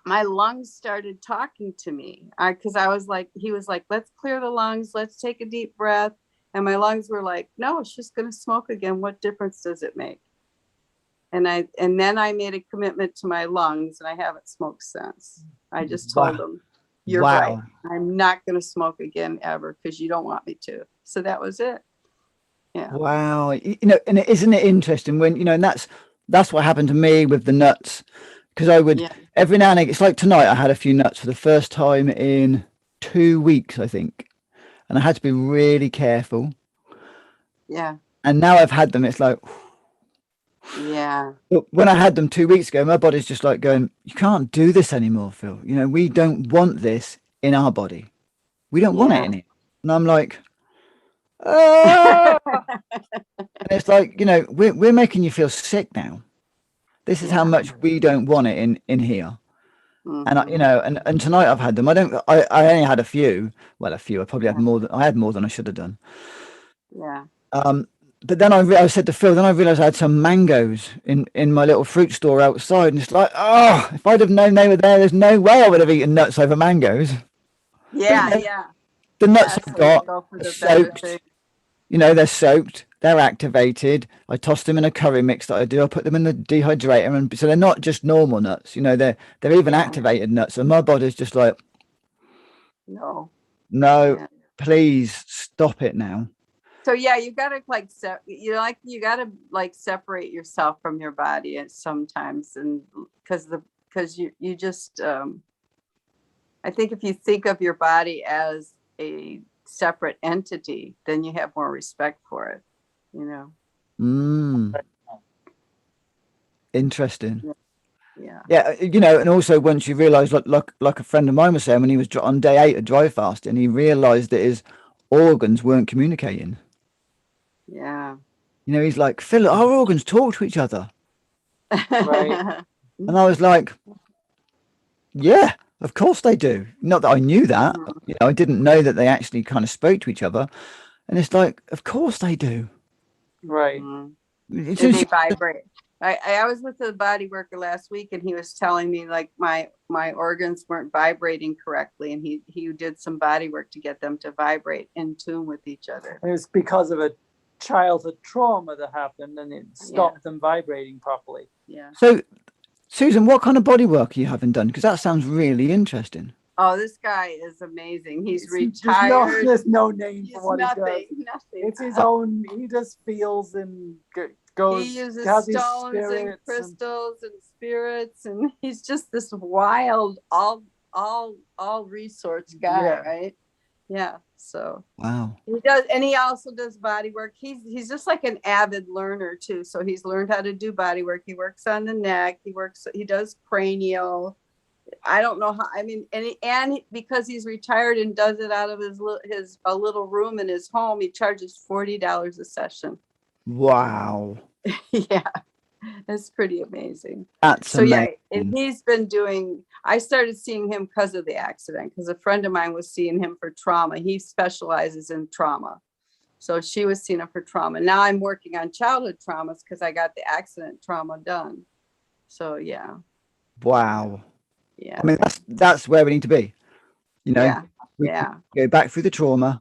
Speaker 3: my lungs started talking to me because I was like, he was like, let's clear the lungs. Let's take a deep breath. And my lungs were like, no, it's just going to smoke again. What difference does it make? And then I made a commitment to my lungs, and I haven't smoked since. I just told them, you're right. I'm not going to smoke again ever because you don't want me to. So that was it. Yeah.
Speaker 1: Wow. And isn't it interesting when, and that's what happened to me with the nuts. Because I would every now and again, it's like tonight I had a few nuts for the first time in 2 weeks, I think. And I had to be really careful.
Speaker 3: Yeah.
Speaker 1: And now I've had them, it's like,
Speaker 3: yeah.
Speaker 1: But when I had them 2 weeks ago, my body's just like going, you can't do this anymore, Phil. We don't want this in our body. We don't want it in it. And I'm like, and it's like, we're making you feel sick now. This is how much we don't want it in here. And I, you know, and tonight I've had them. I only had a few. Well, a few. I probably had more than I should have done.
Speaker 3: Yeah.
Speaker 1: But then I said to Phil, then I realized I had some mangoes in my little fruit store outside, and it's like, oh, if I'd have known they were there, there's no way I would have eaten nuts over mangoes.
Speaker 3: Yeah, yeah.
Speaker 1: The nuts I've
Speaker 3: So
Speaker 1: got
Speaker 3: go for
Speaker 1: are
Speaker 3: the better
Speaker 1: soaked.
Speaker 3: thing.
Speaker 1: You know, they're soaked, they're activated. I toss them in a curry mix that I do. I put them in the dehydrator, and so they're not just normal nuts. You know, they're even activated nuts, and my body's just like,
Speaker 3: no,
Speaker 1: please stop it now.
Speaker 3: So yeah, you gotta you gotta like separate yourself from your body and sometimes, and because you just I think if you think of your body as a separate entity, then you have more respect for it, you know.
Speaker 1: Interesting.
Speaker 3: Yeah,
Speaker 1: you know, and also once you realize, like a friend of mine was saying, when he was on day 8 of dry fasting, he realized that his organs weren't communicating.
Speaker 3: Yeah.
Speaker 1: You know, he's like, Phil, our organs talk to each other.
Speaker 2: Right.
Speaker 1: And I was like, yeah, of course they do. Not that I knew that. You know, I didn't know that they actually kind of spoke to each other. And it's like, of course they do.
Speaker 2: Right.
Speaker 3: They vibrate. I was with a body worker last week, and he was telling me like my organs weren't vibrating correctly, and he did some body work to get them to vibrate in tune with each other.
Speaker 2: It was because of a childhood trauma that happened, and it stopped them vibrating properly.
Speaker 3: Yeah.
Speaker 1: So, Susan, what kind of body work are you having done? Because that sounds really interesting.
Speaker 3: Oh, this guy is amazing. He's retired.
Speaker 2: There's no name for what
Speaker 3: he does.
Speaker 2: Nothing. It's his own. He just feels and goes.
Speaker 3: He uses stones and crystals and spirits, and he's just this wild, all resource guy, right? Yeah. So
Speaker 1: wow.
Speaker 3: He does, and he also does body work. He's just like an avid learner too. So he's learned how to do body work. He works on the neck. He does cranial. I don't know how. I mean, and because he's retired and does it out of his a little room in his home, he charges $40 a session.
Speaker 1: Wow.
Speaker 3: Yeah, that's pretty amazing.
Speaker 1: That's
Speaker 3: so
Speaker 1: amazing.
Speaker 3: Yeah, and he's been doing. I started seeing him because of the accident, because a friend of mine was seeing him for trauma. He specializes in trauma, so she was seeing him for trauma. Now I'm working on childhood traumas because I got the accident trauma done. So yeah.
Speaker 1: Wow.
Speaker 3: Yeah.
Speaker 1: I mean, that's where we need to be. You know. We go back through the trauma.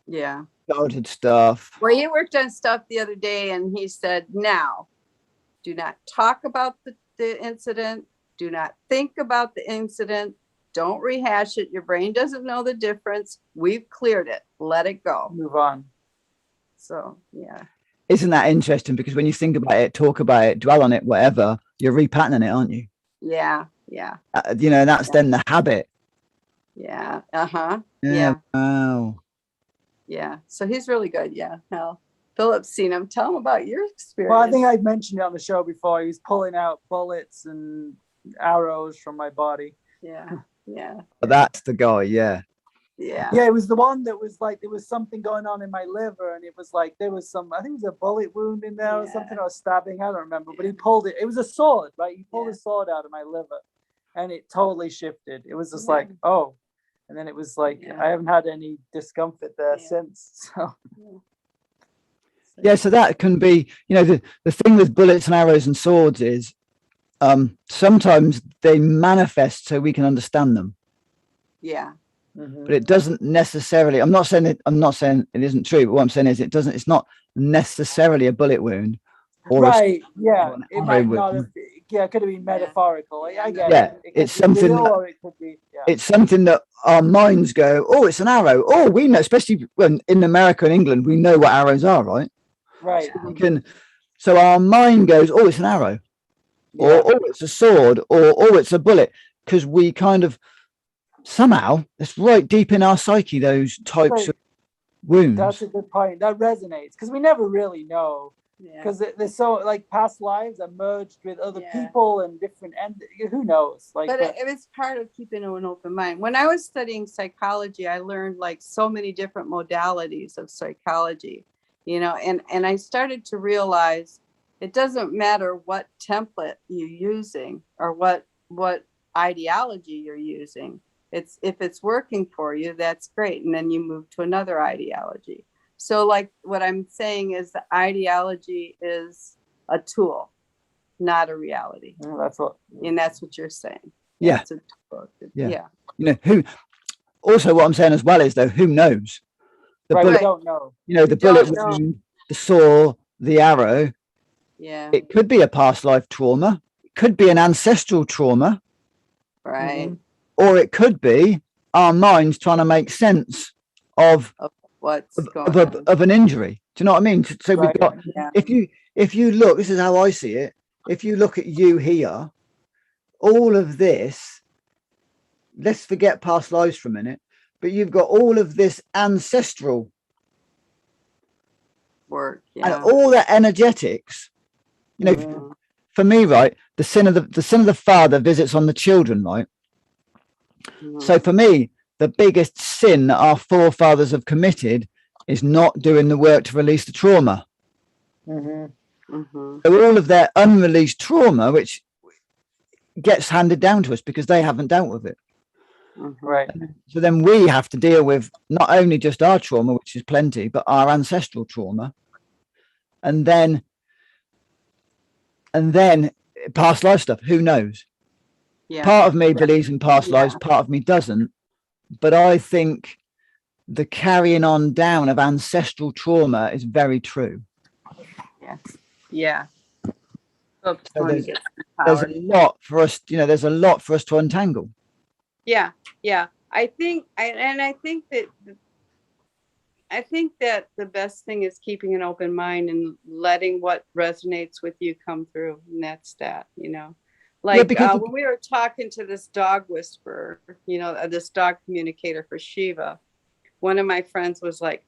Speaker 3: Yeah.
Speaker 1: Childhood stuff.
Speaker 3: Well, he worked on stuff the other day, and he said, now, do not talk about the incident. Do not think about the incident. Don't rehash it. Your brain doesn't know the difference. We've cleared it. Let it go.
Speaker 2: Move on.
Speaker 3: So, yeah.
Speaker 1: Isn't that interesting? Because when you think about it, talk about it, dwell on it, whatever, you're repatterning it, aren't you?
Speaker 3: Yeah. Yeah.
Speaker 1: You know, that's then the habit.
Speaker 3: Yeah. Uh-huh.
Speaker 1: Yeah. Wow.
Speaker 3: Yeah. So he's really good. Yeah. Now, Philip's seen him. Tell him about your experience.
Speaker 2: Well, I think I mentioned it on the show before. He was pulling out bullets and arrows from my body.
Speaker 3: Yeah. Yeah.
Speaker 1: But that's the guy. Yeah.
Speaker 3: Yeah.
Speaker 2: Yeah. It was the one that was like, there was something going on in my liver, and it was like, there was some, I think it was a bullet wound in there or something, or stabbing. I don't remember, but he pulled it. It was a sword, right? He pulled a sword out of my liver, and it totally shifted. It was just like, oh. And then it was like, I haven't had any discomfort there since. So.
Speaker 1: Yeah, so that can be, you know, the thing with bullets and arrows and swords is sometimes they manifest so we can understand them.
Speaker 3: Yeah.
Speaker 2: Mm-hmm.
Speaker 1: But it doesn't necessarily, I'm not saying it isn't true, but what I'm saying is it's not necessarily a bullet wound. Or
Speaker 2: right. It might not have, it could have been metaphorical. I get it.
Speaker 1: It's something
Speaker 2: real, or it could be,
Speaker 1: it's something that our minds go, oh, it's an arrow. Oh, we know, especially when in America and England, we know what arrows are, right?
Speaker 2: Right.
Speaker 1: So our mind goes, oh, it's an arrow, or oh, it's a sword, or oh, it's a bullet, because we kind of somehow it's right deep in our psyche, those types of wounds.
Speaker 2: That's a good point. That resonates because we never really know. Because they're so like past lives are merged with other people and different, and who knows? Like,
Speaker 3: but it was part of keeping an open mind. When I was studying psychology, I learned like so many different modalities of psychology, you know, and I started to realize it doesn't matter what template you're using or what ideology you're using. If it's working for you, that's great. And then you move to another ideology. So like what I'm saying is the ideology is a tool, not a reality.
Speaker 2: That's
Speaker 3: what you're saying.
Speaker 1: Yeah.
Speaker 3: It's a tool.
Speaker 1: Yeah.
Speaker 3: Yeah.
Speaker 1: You know, who also what I'm saying as well is though, who knows? The
Speaker 2: right,
Speaker 1: bullet,
Speaker 2: we don't know.
Speaker 1: you know, the bullet wound, the saw, the arrow.
Speaker 3: Yeah.
Speaker 1: It could be a past life trauma. It could be an ancestral trauma.
Speaker 3: Right.
Speaker 1: Or it could be our minds trying to make sense of
Speaker 3: what's going on.
Speaker 1: Of an injury. Do you know what I mean? So
Speaker 2: Right.
Speaker 1: we've got, if you look, this is how I see it. If you look at you here, all of this, let's forget past lives for a minute, but you've got all of this ancestral
Speaker 3: work,
Speaker 1: and all that energetics. You know, for me, right, the sin of the father visits on the children, right? So for me, the biggest sin that our forefathers have committed is not doing the work to release the trauma. So all of their unreleased trauma, which gets handed down to us because they haven't dealt with it.
Speaker 2: Right.
Speaker 1: So then we have to deal with not only just our trauma, which is plenty, but our ancestral trauma. And then past life stuff, who knows? Part of me believes in past lives, part of me doesn't. But I think the carrying on down of ancestral trauma is very true.
Speaker 3: Yeah.
Speaker 1: So there's a lot for us, you know, there's a lot for us to untangle.
Speaker 3: Yeah. I think that the best thing is keeping an open mind and letting what resonates with you come through. And that's that, you know. Like when we were talking to this dog whisperer, you know, this dog communicator for Shiva, one of my friends was like,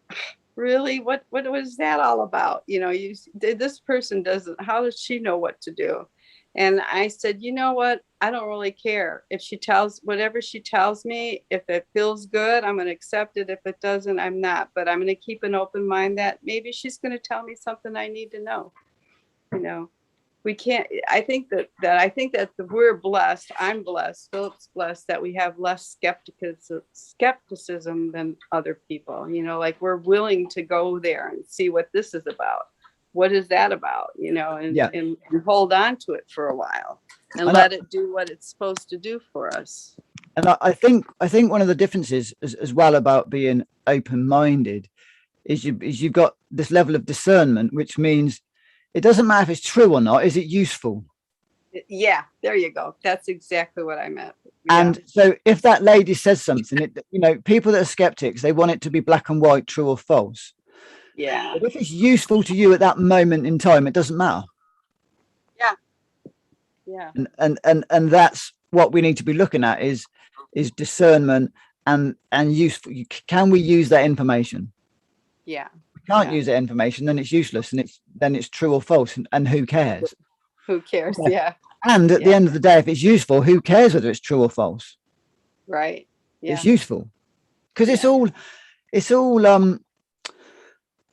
Speaker 3: really, what was that all about? You know, this person doesn't, how does she know what to do? And I said, you know what? I don't really care. If she tells, whatever she tells me, if it feels good, I'm going to accept it. If it doesn't, I'm not. But I'm going to keep an open mind that maybe she's going to tell me something I need to know. You know, we can't, I think that we're blessed. I'm blessed. Philip's blessed that we have less skepticism than other people. You know, like we're willing to go there and see what this is about. What is that about? You know, and hold on to it for a while and let it do what it's supposed to do for us.
Speaker 1: And I think one of the differences as well about being open-minded is you've got this level of discernment, which means it doesn't matter if it's true or not. Is it useful?
Speaker 3: Yeah, there you go. That's exactly what I meant.
Speaker 1: And so if that lady says something, you know, people that are skeptics, they want it to be black and white, true or false.
Speaker 3: Yeah.
Speaker 1: But if it's useful to you at that moment in time, it doesn't matter.
Speaker 3: Yeah.
Speaker 1: And that's what we need to be looking at is discernment and useful. Can we use that information?
Speaker 3: Yeah.
Speaker 1: We can't use that information, then it's useless, and it's true or false, and who cares?
Speaker 3: Who cares? Yeah.
Speaker 1: And at the end of the day, if it's useful, who cares whether it's true or false?
Speaker 3: Right. Yeah.
Speaker 1: It's useful because it's all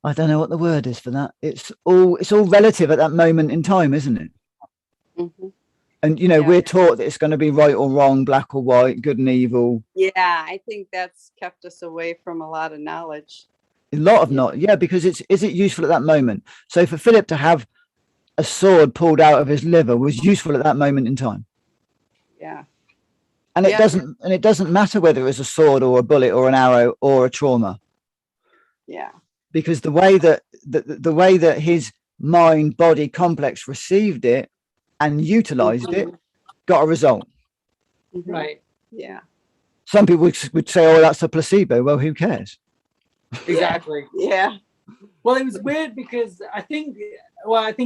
Speaker 1: I don't know what the word is for that. It's all relative at that moment in time, isn't it? And you know, we're taught that it's going to be right or wrong, black or white, good and evil.
Speaker 3: Yeah, I think that's kept us away from a lot of knowledge.
Speaker 1: A lot of knowledge, because is it useful at that moment? So for Philip to have a sword pulled out of his liver was useful at that moment in time.
Speaker 3: Yeah.
Speaker 1: And it doesn't matter whether it was a sword or a bullet or an arrow or a trauma.
Speaker 3: Yeah.
Speaker 1: Because the way that his mind body complex received it and utilized it got a result.
Speaker 2: Right.
Speaker 3: Yeah.
Speaker 1: Some people would say, oh, that's a placebo. Well, who cares?
Speaker 2: Exactly.
Speaker 3: Yeah.
Speaker 2: Well, it was weird because I think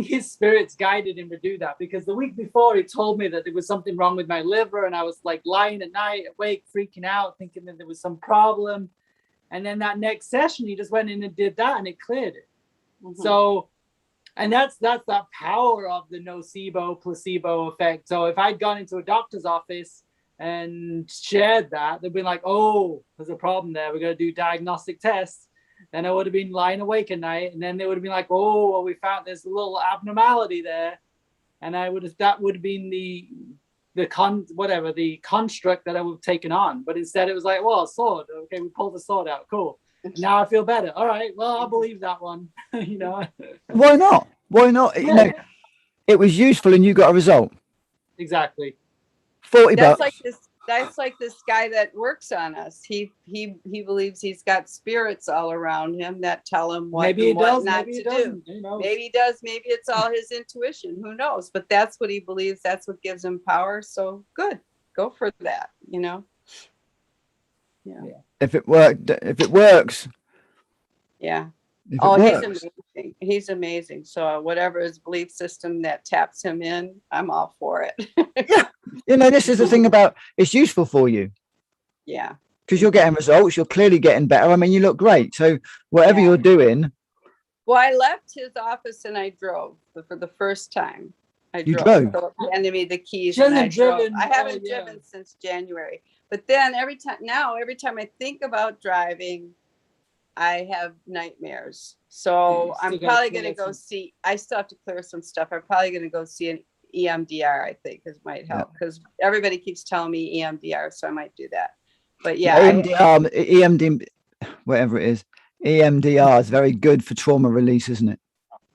Speaker 2: his spirits guided him to do that, because the week before he told me that there was something wrong with my liver, and I was like lying at night awake, freaking out, thinking that there was some problem. And then that next session, he just went in and did that, and it cleared it. So, and that's that power of the nocebo placebo effect. So if I'd gone into a doctor's office and shared that, they'd be like, oh, there's a problem there, we're going to do diagnostic tests. Then I would have been lying awake at night, and then they would have been like, oh, well, we found there's a little abnormality there. And that would have been the the construct that I would have taken on. But instead it was like, well, a sword. Okay, we pulled the sword out. Cool. Now I feel better. All right, well, I'll believe that one. You know.
Speaker 1: Why not? Why not? You know, it was useful and you got a result.
Speaker 2: Exactly.
Speaker 1: 40
Speaker 3: That's
Speaker 1: bucks.
Speaker 3: That's like this guy that works on us. He believes he's got spirits all around him that tell him what,
Speaker 2: maybe he
Speaker 3: what
Speaker 2: does,
Speaker 3: not
Speaker 2: maybe
Speaker 3: to
Speaker 2: he doesn't.
Speaker 3: do.
Speaker 2: Who knows?
Speaker 3: Maybe he does. Maybe it's all his intuition. Who knows? But that's what he believes. That's what gives him power. So good. Go for that. You know. Yeah.
Speaker 1: If it works.
Speaker 3: Yeah.
Speaker 1: If
Speaker 3: Oh,
Speaker 1: it
Speaker 3: he's
Speaker 1: works.
Speaker 3: amazing. He's amazing. So whatever his belief system that taps him in, I'm all for it.
Speaker 1: Yeah. You know, this is the thing about it's useful for you.
Speaker 3: Yeah.
Speaker 1: Because you're getting results. You're clearly getting better. I mean, you look great. So whatever
Speaker 3: Yeah.
Speaker 1: you're doing.
Speaker 3: Well, I left his office and I drove for the first time.
Speaker 1: You drove?
Speaker 3: Philip handed me the keys
Speaker 2: She
Speaker 3: and I
Speaker 2: hasn't
Speaker 3: drove.
Speaker 2: driven.
Speaker 3: I haven't
Speaker 2: Oh, yeah.
Speaker 3: driven since January. But then every time I think about driving, I have nightmares. So
Speaker 2: You still
Speaker 3: I'm
Speaker 2: gotta
Speaker 3: probably
Speaker 2: clear
Speaker 3: going to go
Speaker 2: some-
Speaker 3: see, I still have to clear some stuff. I'm probably going to go see an EMDR, I think, because might help. Because everybody keeps telling me EMDR, so I might do that. But yeah.
Speaker 1: EMD, whatever it is. EMDR is very good for trauma release, isn't it?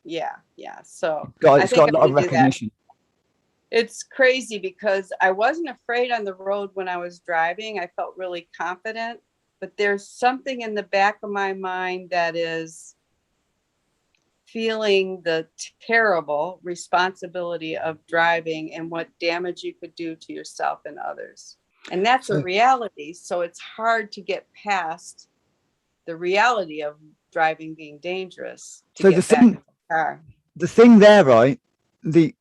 Speaker 3: Yeah. So
Speaker 1: It's got a lot of recognition.
Speaker 3: It's crazy because I wasn't afraid on the road when I was driving. I felt really confident, but there's something in the back of my mind that is feeling the terrible responsibility of driving and what damage you could do to yourself and others. And that's a reality. So it's hard to get past the reality of driving being dangerous to get back in the car.
Speaker 1: The thing there, right? The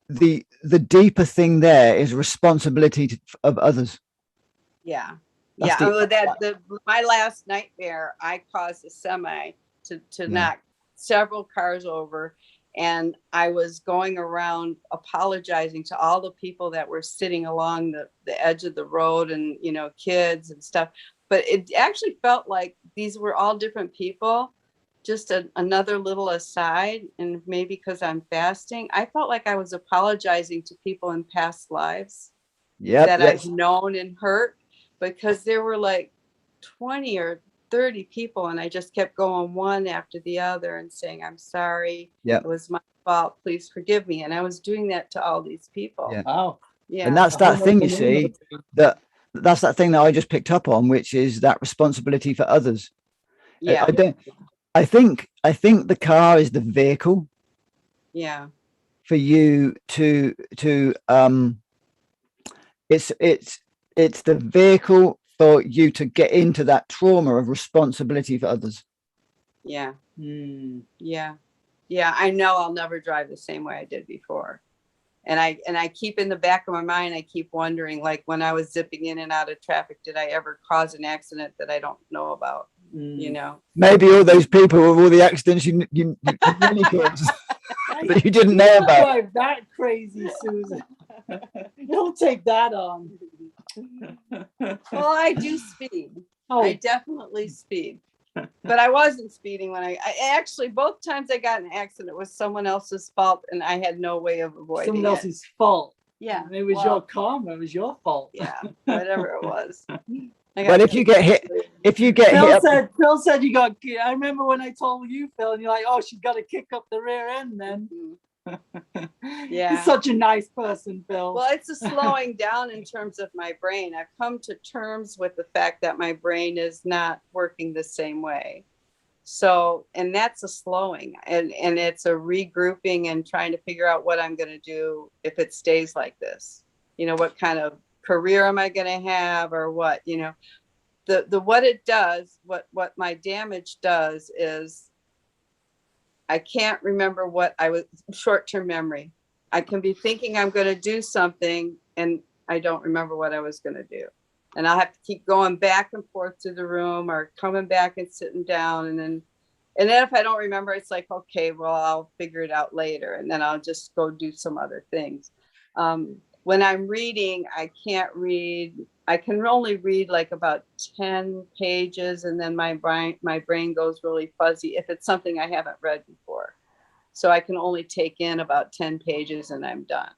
Speaker 1: deeper thing there is responsibility of others.
Speaker 3: Yeah.
Speaker 1: That's
Speaker 3: My last nightmare, I caused a semi to knock several cars over, and I was going around apologizing to all the people that were sitting along the edge of the road and, you know, kids and stuff. But it actually felt like these were all different people. Just another little aside, and maybe because I'm fasting, I felt like I was apologizing to people in past lives that I've known and hurt, because there were like 20 or 30 people, and I just kept going one after the other and saying, I'm sorry. It was my fault. Please forgive me. And I was doing that to all these people.
Speaker 1: Yeah.
Speaker 2: Wow.
Speaker 3: Yeah.
Speaker 1: And that's that thing, you see, that's that thing that I just picked up on, which is that responsibility for others.
Speaker 3: Yeah.
Speaker 1: I think the car is the vehicle.
Speaker 3: Yeah.
Speaker 1: For you to it's the vehicle for you to get into that trauma of responsibility for others.
Speaker 3: Yeah. Yeah. I know I'll never drive the same way I did before. And I keep in the back of my mind, I keep wondering, like, when I was zipping in and out of traffic, did I ever cause an accident that I don't know about? You know,
Speaker 1: maybe all those people with all the accidents you really caused, but you didn't know about.
Speaker 2: Drive that crazy, Susan. Don't take that on.
Speaker 3: Well, I do speed.
Speaker 2: Oh.
Speaker 3: I definitely speed. But I wasn't speeding when I actually, both times I got in an accident was someone else's fault, and I had no way of avoiding
Speaker 2: someone else's fault.
Speaker 3: Yeah.
Speaker 2: It was your karma. It was your fault.
Speaker 3: Yeah, whatever it was.
Speaker 1: But if you get hit,
Speaker 2: Phil said you got. I remember when I told you, Phil, and you're like, "Oh, she's got to kick up the rear end." Then,
Speaker 3: yeah,
Speaker 2: he's such a nice person, Phil.
Speaker 3: Well, it's a slowing down in terms of my brain. I've come to terms with the fact that my brain is not working the same way. So, and that's a slowing, and it's a regrouping and trying to figure out what I'm going to do if it stays like this. You know, what kind of career am I going to have, or what, you know, the what it does, what my damage does is I can't remember what I was, short-term memory. I can be thinking I'm going to do something and I don't remember what I was going to do. And I'll have to keep going back and forth to the room or coming back and sitting down. And then if I don't remember, it's like, okay, well, I'll figure it out later. And then I'll just go do some other things. When I'm reading, I can't read. I can only read like about 10 pages, and then my brain goes really fuzzy if it's something I haven't read before. So I can only take in about 10 pages and I'm done.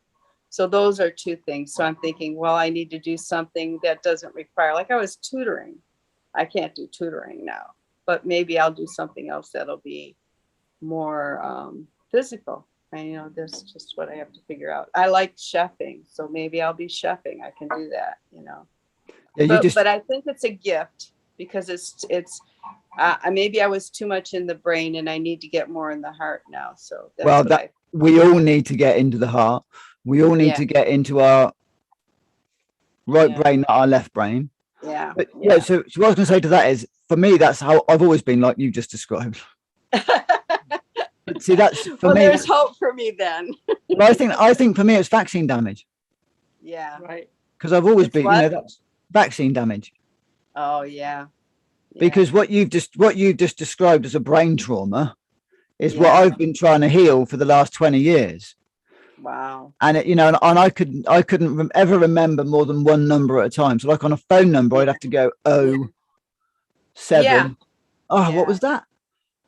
Speaker 3: So those are two things. So I'm thinking, well, I need to do something that doesn't require, like I was tutoring. I can't do tutoring now, but maybe I'll do something else that'll be more physical. And, you know, that's just what I have to figure out. I like chefing, so maybe I'll be chefing. I can do that, you know.
Speaker 1: Yeah,
Speaker 3: But I think it's a gift because it's maybe I was too much in the brain and I need to get more in the heart now. So that's
Speaker 1: we all need to get into the heart. We all need to get into our right brain, not our left brain.
Speaker 3: Yeah.
Speaker 1: But yeah, so what I was going to say to that is, for me, that's how I've always been, like you just described. See, that's for me.
Speaker 3: There's hope for me then.
Speaker 1: But I think for me, it's vaccine damage.
Speaker 3: Yeah. Right.
Speaker 1: Because I've always been, you know, that's vaccine damage.
Speaker 3: Oh yeah.
Speaker 1: Because what you've just described as a brain trauma is what I've been trying to heal for the last 20 years.
Speaker 3: Wow.
Speaker 1: And it, you know, and I couldn't ever remember more than one number at a time. So like on a phone number, I'd have to go 07.
Speaker 3: Yeah.
Speaker 1: Oh, what was that?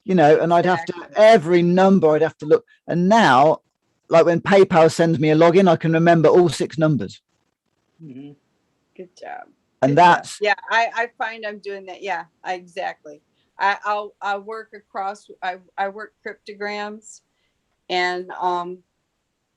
Speaker 1: You know, and I'd have to, every number I'd have to look. And now, like when PayPal sends me a login, I can remember all 6 numbers.
Speaker 3: Mm-hmm. Good job.
Speaker 1: And that's
Speaker 3: I find I'm doing that. Yeah, exactly. I'll work across. I work cryptograms, and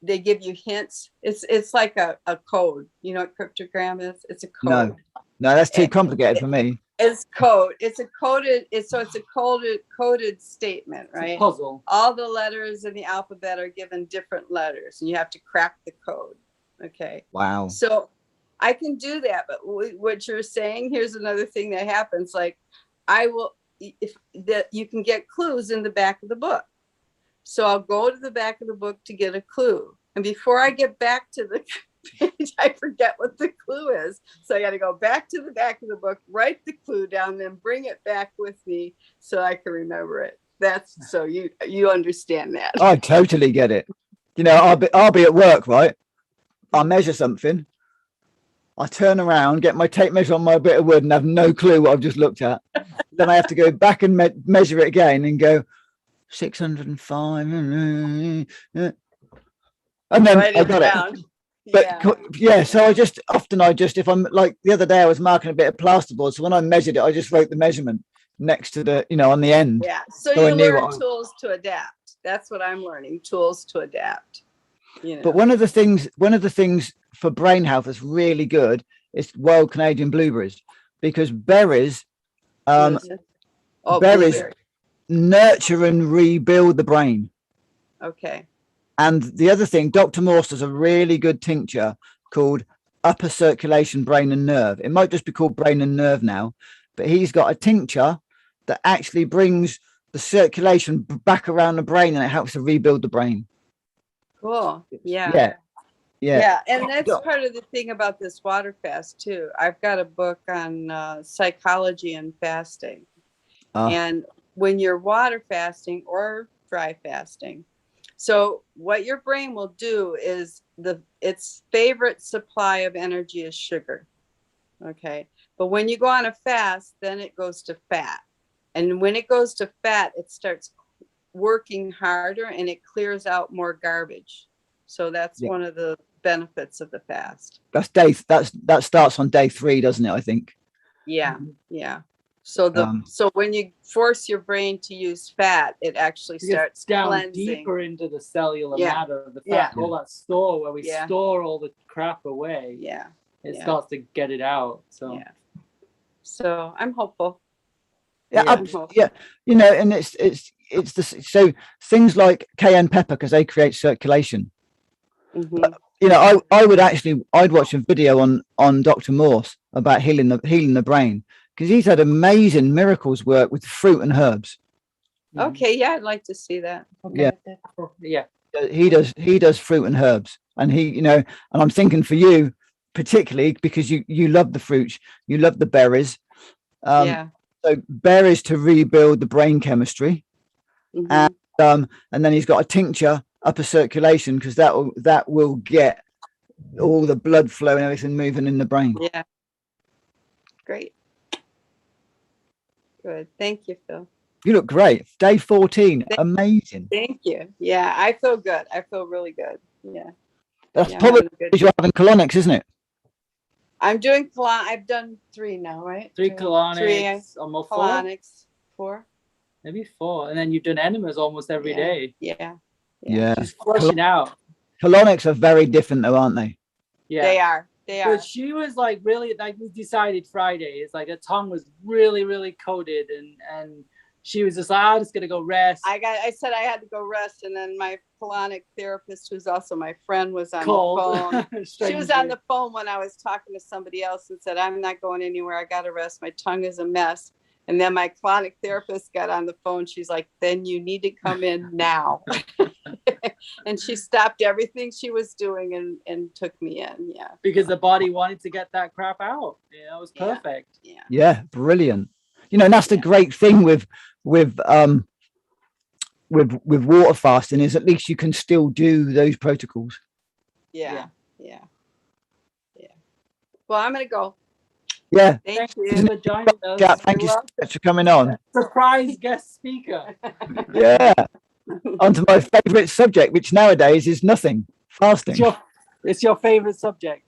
Speaker 3: they give you hints. It's like a code. You know what cryptogram is? It's a code.
Speaker 1: No, that's too complicated for me.
Speaker 3: It's code. It's a coded. It's a coded statement, right?
Speaker 2: It's a puzzle.
Speaker 3: All the letters in the alphabet are given different letters, and you have to crack the code. Okay.
Speaker 1: Wow.
Speaker 3: So I can do that, but what you're saying, here's another thing that happens. Like you can get clues in the back of the book. So I'll go to the back of the book to get a clue. And before I get back to the page, I forget what the clue is. So I got to go back to the back of the book, write the clue down, then bring it back with me so I can remember it. That's so you understand that.
Speaker 1: I totally get it. You know, I'll be at work, right? I'll measure something. I turn around, get my tape measure on my bit of wood and have no clue what I've just looked at. Then I have to go back and measure it again and go 605. And then I got it. But so I just, if I'm like the other day, I was marking a bit of plasterboard. So when I measured it, I just wrote the measurement next to the, you know, on the end.
Speaker 3: Yeah. So you learn tools to adapt. That's what I'm learning, tools to adapt. You know.
Speaker 1: But one of the things for brain health that's really good is wild Canadian blueberries, because berries nurture and rebuild the brain.
Speaker 3: Okay.
Speaker 1: And the other thing, Dr. Morse does a really good tincture called upper circulation brain and nerve. It might just be called brain and nerve now, but he's got a tincture that actually brings the circulation back around the brain and it helps to rebuild the brain.
Speaker 3: Cool. Yeah. And that's part of the thing about this water fast too. I've got a book on psychology and fasting. And when you're water fasting or dry fasting, so what your brain will do is its favorite supply of energy is sugar. Okay. But when you go on a fast, then it goes to fat. And when it goes to fat, it starts working harder and it clears out more garbage. So that's one of the benefits of the fast.
Speaker 1: That starts on day 3, doesn't it? I think.
Speaker 3: Yeah. So so when you force your brain to use fat, it actually starts
Speaker 2: down
Speaker 3: cleansing
Speaker 2: deeper into the cellular matter, the fat, all that store where we store all the crap away. It starts to get it out. So
Speaker 3: I'm hopeful.
Speaker 1: You know, and so things like cayenne pepper, because they create circulation. But, you know, I'd watch a video on Dr. Morse about healing the brain, because he's had amazing miracles work with fruit and herbs.
Speaker 3: Okay, I'd like to see that.
Speaker 2: Okay.
Speaker 1: He does fruit and herbs, and he, you know, and I'm thinking for you particularly because you love the fruits, you love the berries. So berries to rebuild the brain chemistry, and then he's got a tincture upper circulation, because that will get all the blood flow and everything moving in the brain.
Speaker 3: Yeah. Great. Good. Thank you, Phil.
Speaker 1: You look great. Day 14. Amazing.
Speaker 3: Thank you. Yeah, I feel good. I feel really good. Yeah.
Speaker 1: That's
Speaker 3: Yeah, I'm
Speaker 1: probably
Speaker 3: having a good
Speaker 1: because you're having colonics, isn't it?
Speaker 3: I'm doing I've done 3 now, right?
Speaker 2: Three
Speaker 3: Three
Speaker 2: colonics, almost 4,
Speaker 3: colonics, 4.
Speaker 2: maybe 4, and then you've done enemas almost every day.
Speaker 3: Yeah.
Speaker 1: Yeah.
Speaker 2: She's flushing out.
Speaker 1: Colonics are very different, though, aren't they?
Speaker 2: Yeah,
Speaker 3: They are.
Speaker 2: but she was like really, like, we decided Friday. It's like her tongue was really, really coated, and she was just like, I'm just gonna go rest.
Speaker 3: I said I had to go rest, and then my colonic therapist, who's also my friend, was on the phone. She was on the phone when I was talking to somebody else and said, I'm not going anywhere. I got to rest. My tongue is a mess. And then my colonic therapist got on the phone. She's like, then you need to come in now. And she stopped everything she was doing and took me in. Yeah.
Speaker 2: Because the body wanted to get that crap out. Yeah, it was perfect.
Speaker 1: Yeah, brilliant. You know, and that's the great thing with water fasting, is at least you can still do those protocols.
Speaker 3: Yeah. Well, I'm gonna go.
Speaker 1: Yeah.
Speaker 2: Thank you for joining us.
Speaker 1: Yeah, thank you so much for coming on.
Speaker 2: Surprise guest speaker.
Speaker 1: Yeah. Onto my favorite subject, which nowadays is nothing. Fasting.
Speaker 2: It's your favorite subject.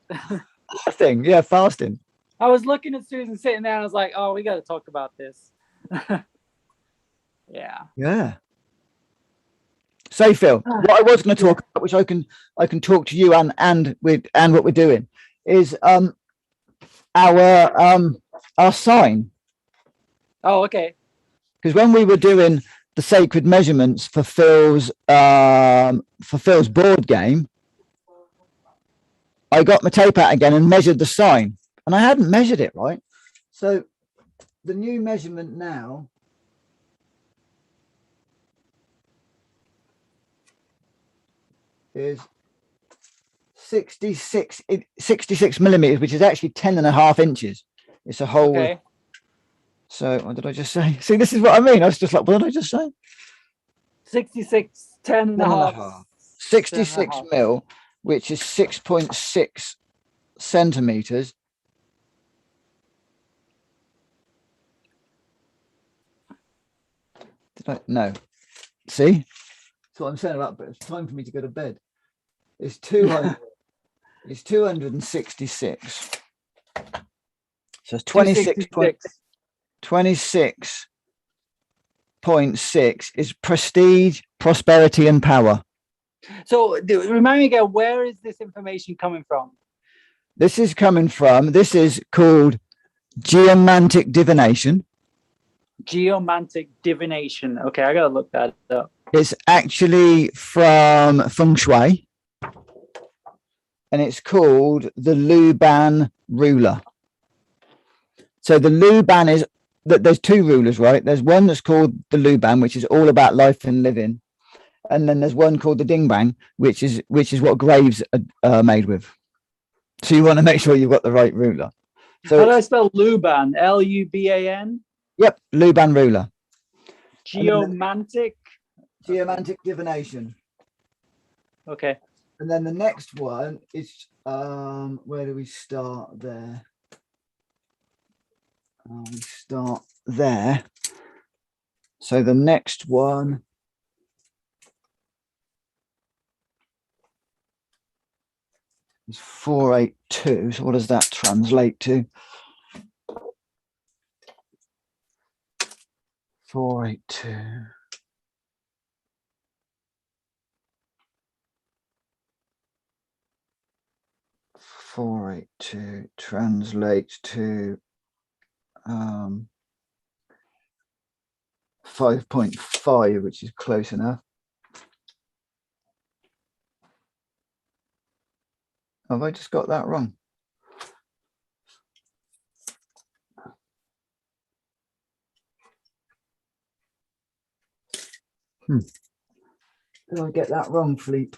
Speaker 1: Fasting. Yeah, fasting.
Speaker 2: I was looking at Susan sitting there and I was like, oh, we got to talk about this. Yeah.
Speaker 1: So Phil, what I was going to talk about, which I can talk to you and what we're doing, is our sign.
Speaker 2: Oh, okay.
Speaker 1: Because when we were doing the sacred measurements for Phil's board game, I got my tape out again and measured the sign, and I hadn't measured it right. So the new measurement now is 66 millimeters, which is actually 10.5 inches. It's a whole.
Speaker 2: Okay.
Speaker 1: So what did I just say? See, this is what I mean. I was just like, what did I just say?
Speaker 2: 66, 10.5.
Speaker 1: 66 mil, which is 6.6 centimeters. No. See? That's what I'm saying about, but it's time for me to go to bed. It's 200. It's 266. So it's 26.6 is prestige, prosperity, and power.
Speaker 2: So remind me again, where is this information coming from?
Speaker 1: This is called geomantic divination.
Speaker 2: Geomantic divination. Okay, I gotta look that up.
Speaker 1: It's actually from feng shui, and it's called the Luban Ruler. So the Luban is that there's 2 rulers, right? There's one that's called the Luban, which is all about life and living, and then there's one called the Dingbang, which is what graves are made with. So you want to make sure you've got the right ruler. So
Speaker 2: how do I spell Luban? Luban?
Speaker 1: Yep, Luban Ruler.
Speaker 2: Geomantic
Speaker 1: divination.
Speaker 2: Okay.
Speaker 1: And then the next one is where do we start there? We start there. So the next one is 482. So what does that translate to? 482. Translates to 5.5, which is close enough. Have I just got that wrong? Did I get that wrong, Philippe?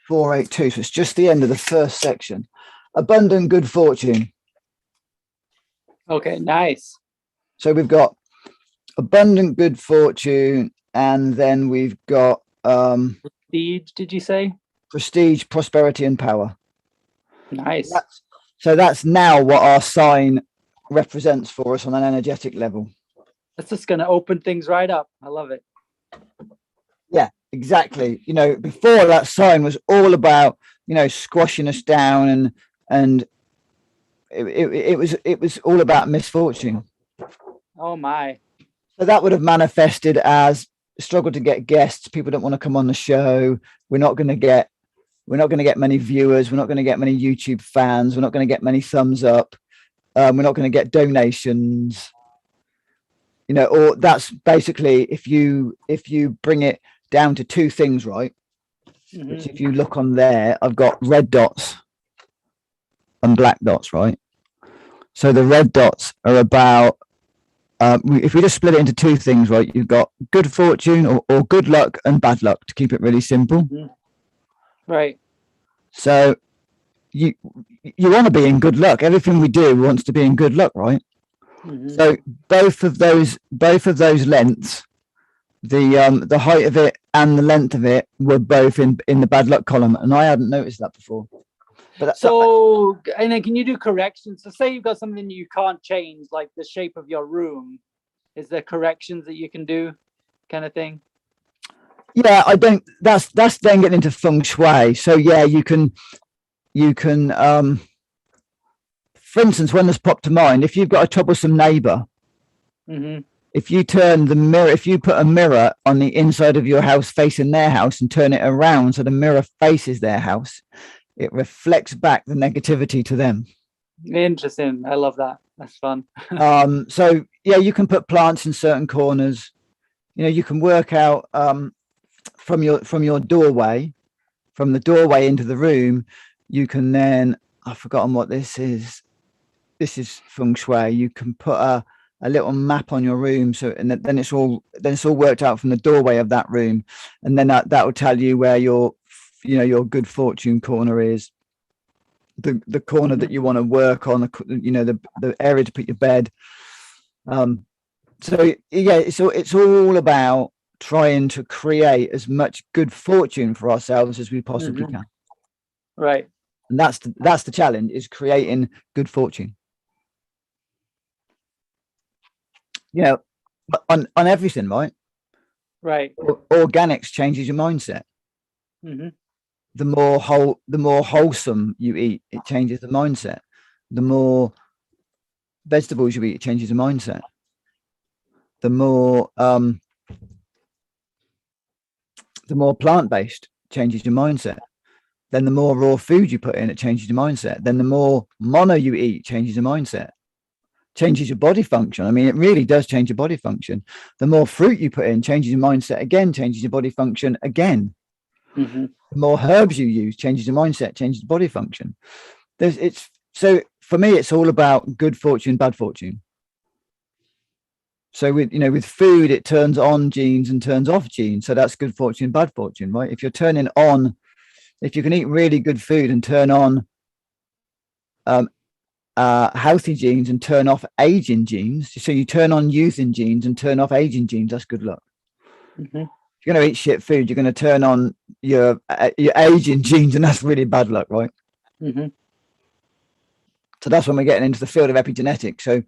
Speaker 1: 482. So it's just the end of the first section. Abundant good fortune.
Speaker 2: Okay, nice.
Speaker 1: So we've got abundant good fortune, and then we've got
Speaker 2: prestige, did you say?
Speaker 1: Prestige, prosperity, and power.
Speaker 2: Nice.
Speaker 1: So that's now what our sign represents for us on an energetic level.
Speaker 2: That's just going to open things right up. I love it.
Speaker 1: Yeah, exactly. You know, before that sign was all about, you know, squashing us down, and it was all about misfortune.
Speaker 2: Oh my.
Speaker 1: So that would have manifested as struggle to get guests. People don't want to come on the show. We're not going to get many viewers. We're not going to get many YouTube fans. We're not going to get many thumbs up. We're not going to get donations. You know, or that's basically if you bring it down to two things, right? Mm-hmm. Which if you look on there, I've got red dots and black dots, right? So the red dots are about if we just split it into two things, right? You've got good fortune or good luck and bad luck, to keep it really simple.
Speaker 2: Mm-hmm. Right.
Speaker 1: So you want to be in good luck. Everything we do wants to be in good luck, right? Mm-hmm. So both of those lengths, the height of it and the length of it, were both in the bad luck column, and I hadn't noticed that before. But
Speaker 2: and then can you do corrections? So say you've got something you can't change, like the shape of your room. Is there corrections that you can do, kind of thing?
Speaker 1: Yeah, I don't. That's then getting into feng shui. So yeah, you can. For instance, one that's popped to mind: if you've got a troublesome neighbor, mm-hmm. If you turn the mirror, if you put a mirror on the inside of your house facing their house and turn it around so the mirror faces their house, it reflects back the negativity to them.
Speaker 2: Interesting. I love that. That's fun.
Speaker 1: So yeah, you can put plants in certain corners. You know, you can work out from your doorway, from the doorway into the room. You can then, I've forgotten what this is. This is feng shui. You can put a little map on your room, so and then it's all worked out from the doorway of that room, and then that will tell you where your good fortune corner is, the corner that you want to work on, the area to put your bed. So yeah, it's all about trying to create as much good fortune for ourselves as we possibly can.
Speaker 2: Right.
Speaker 1: And that's the challenge, is creating good fortune. You know, on everything, right?
Speaker 2: Right.
Speaker 1: Organics changes your mindset. Mm-hmm. The more wholesome you eat, it changes the mindset. The more vegetables you eat, it changes the mindset. The more plant-based, changes your mindset. Then the more raw food you put in, it changes your mindset. Then the more mono you eat, changes your mindset. Changes your body function. I mean, it really does change your body function. The more fruit you put in, changes your mindset again, changes your body function again. Mm-hmm. The more herbs you use, changes your mindset, changes your body function. So for me, it's all about good fortune, bad fortune. So with food, it turns on genes and turns off genes. So that's good fortune, bad fortune, right? If you can eat really good food and turn on healthy genes and turn off aging genes. So you turn on youthing genes and turn off aging genes. That's good luck. Mm-hmm. If you're going to eat shit food, you're going to turn on your aging genes, and that's really bad luck, right? Mm-hmm. So that's when we're getting into the field of epigenetics. So,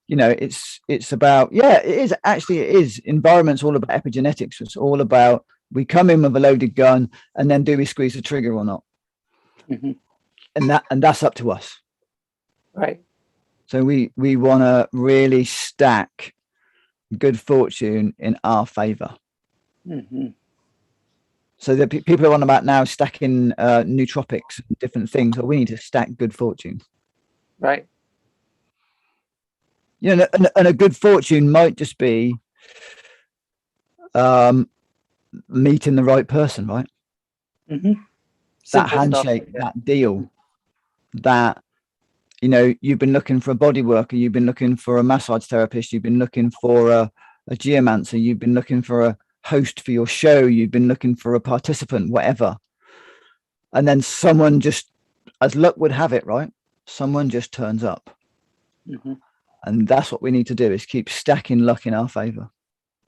Speaker 1: it's about, it is. Environment's all about epigenetics. It's all about, we come in with a loaded gun, and then do we squeeze the trigger or not? Mm-hmm. And that's up to us.
Speaker 2: Right. So
Speaker 1: we want to really stack good fortune in our favor. Mm-hmm. So the people are on about now stacking nootropics, different things. Well, we need to stack good fortune.
Speaker 2: Right.
Speaker 1: And a good fortune might just be meeting the right person, right? Mm-hmm. That handshake, that deal, that. You've been looking for a body worker, you've been looking for a massage therapist, you've been looking for a geomancer, you've been looking for a host for your show, you've been looking for a participant, whatever. And then someone just, as luck would have it, right? Someone just turns up. Mm-hmm. And that's what we need to do, is keep stacking luck in our favor.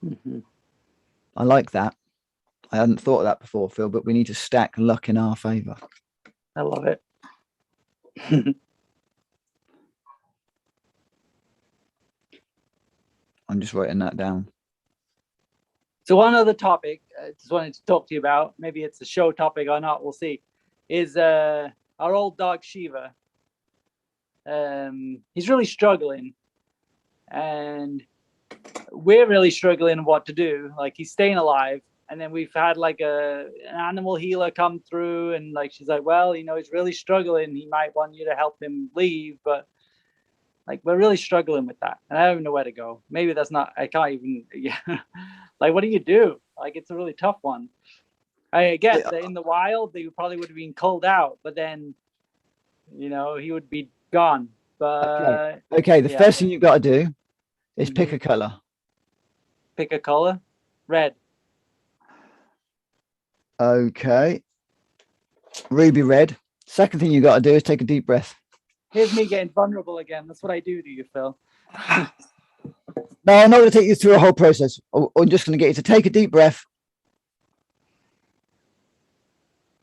Speaker 1: Mm-hmm. I like that. I hadn't thought of that before, Phil, but we need to stack luck in our favor.
Speaker 2: I love it.
Speaker 1: I'm just writing that down.
Speaker 2: So one other topic I just wanted to talk to you about, maybe it's a show topic or not, we'll see, is our old dog Shiva. He's really struggling, and we're really struggling what to do. Like, he's staying alive, and then we've had like an animal healer come through, and like she's like, well, you know, he's really struggling, he might want you to help him leave, but like we're really struggling with that, and I don't even know where to go. Maybe that's not, I can't even, yeah. Like, what do you do? Like, it's a really tough one. I get that in the wild they probably would have been culled out, but then, you know, he would be gone. But
Speaker 1: okay, the first thing you've got to do is pick a color.
Speaker 2: Pick a color. Red.
Speaker 1: Okay, ruby red. Second thing you got to do is take a deep breath.
Speaker 2: Here's me getting vulnerable again. That's what I do to you, Phil.
Speaker 1: No, I'm not going to take you through a whole process. I'm just going to get you to take a deep breath.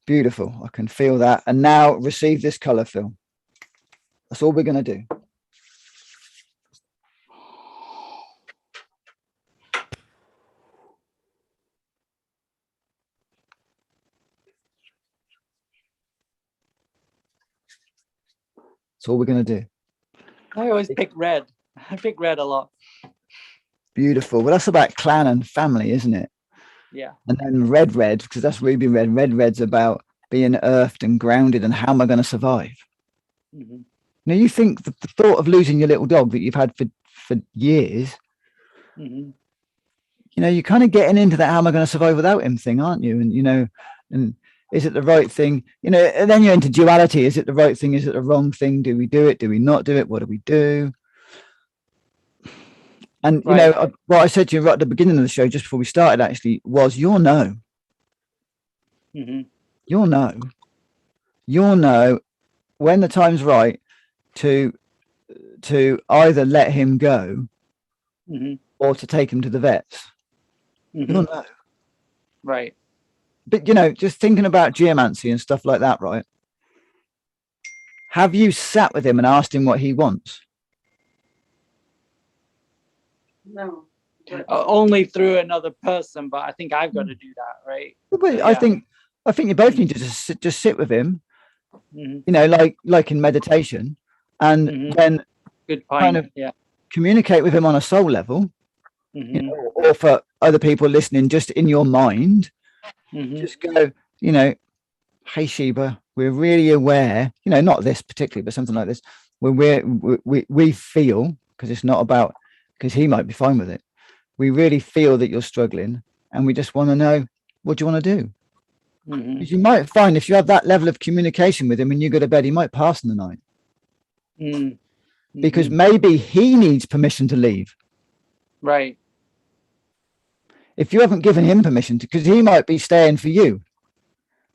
Speaker 1: Beautiful. I can feel that. And now receive this color, Phil. That's all we're going to do. That's all we're going to do.
Speaker 2: I always pick red. I pick red a lot.
Speaker 1: Beautiful. Well, that's about clan and family, isn't it?
Speaker 2: Yeah.
Speaker 1: And then red, because that's ruby red. Red's about being earthed and grounded, and how am I going to survive? Now, you think the thought of losing your little dog that you've had for years, you know, you're kind of getting into that how am I going to survive without him thing, aren't you? And, you know, and is it the right thing? You know, and then you're into duality. Is it the right thing? Is it the wrong thing? Do we do it? Do we not do it? What do we do? And, you know, what I said to you right at the beginning of the show, just before we started, actually, was you'll know. You'll know. You'll know when the time's right to either let him go or to take him to the vets. You'll know.
Speaker 2: Right.
Speaker 1: But, you know, just thinking about geomancy and stuff like that, right? Have you sat with him and asked him what he wants?
Speaker 3: No.
Speaker 2: Only through another person, but I think I've got to do that, right?
Speaker 1: Well, I think you both need to just sit with him, you know, like in meditation, and then
Speaker 2: good point.
Speaker 1: Kind of communicate with him on a soul level, you know, or for other people listening, just in your mind, just go, you know, hey Sheba, we're really aware, you know, not this particularly, but something like this, where we feel, because it's not about, because he might be fine with it, we really feel that you're struggling, and we just want to know, what do you want to do? Because you might find if you have that level of communication with him and you go to bed, he might pass in the night. Because maybe he needs permission to leave.
Speaker 2: Right.
Speaker 1: If you haven't given him permission to, because he might be staying for you.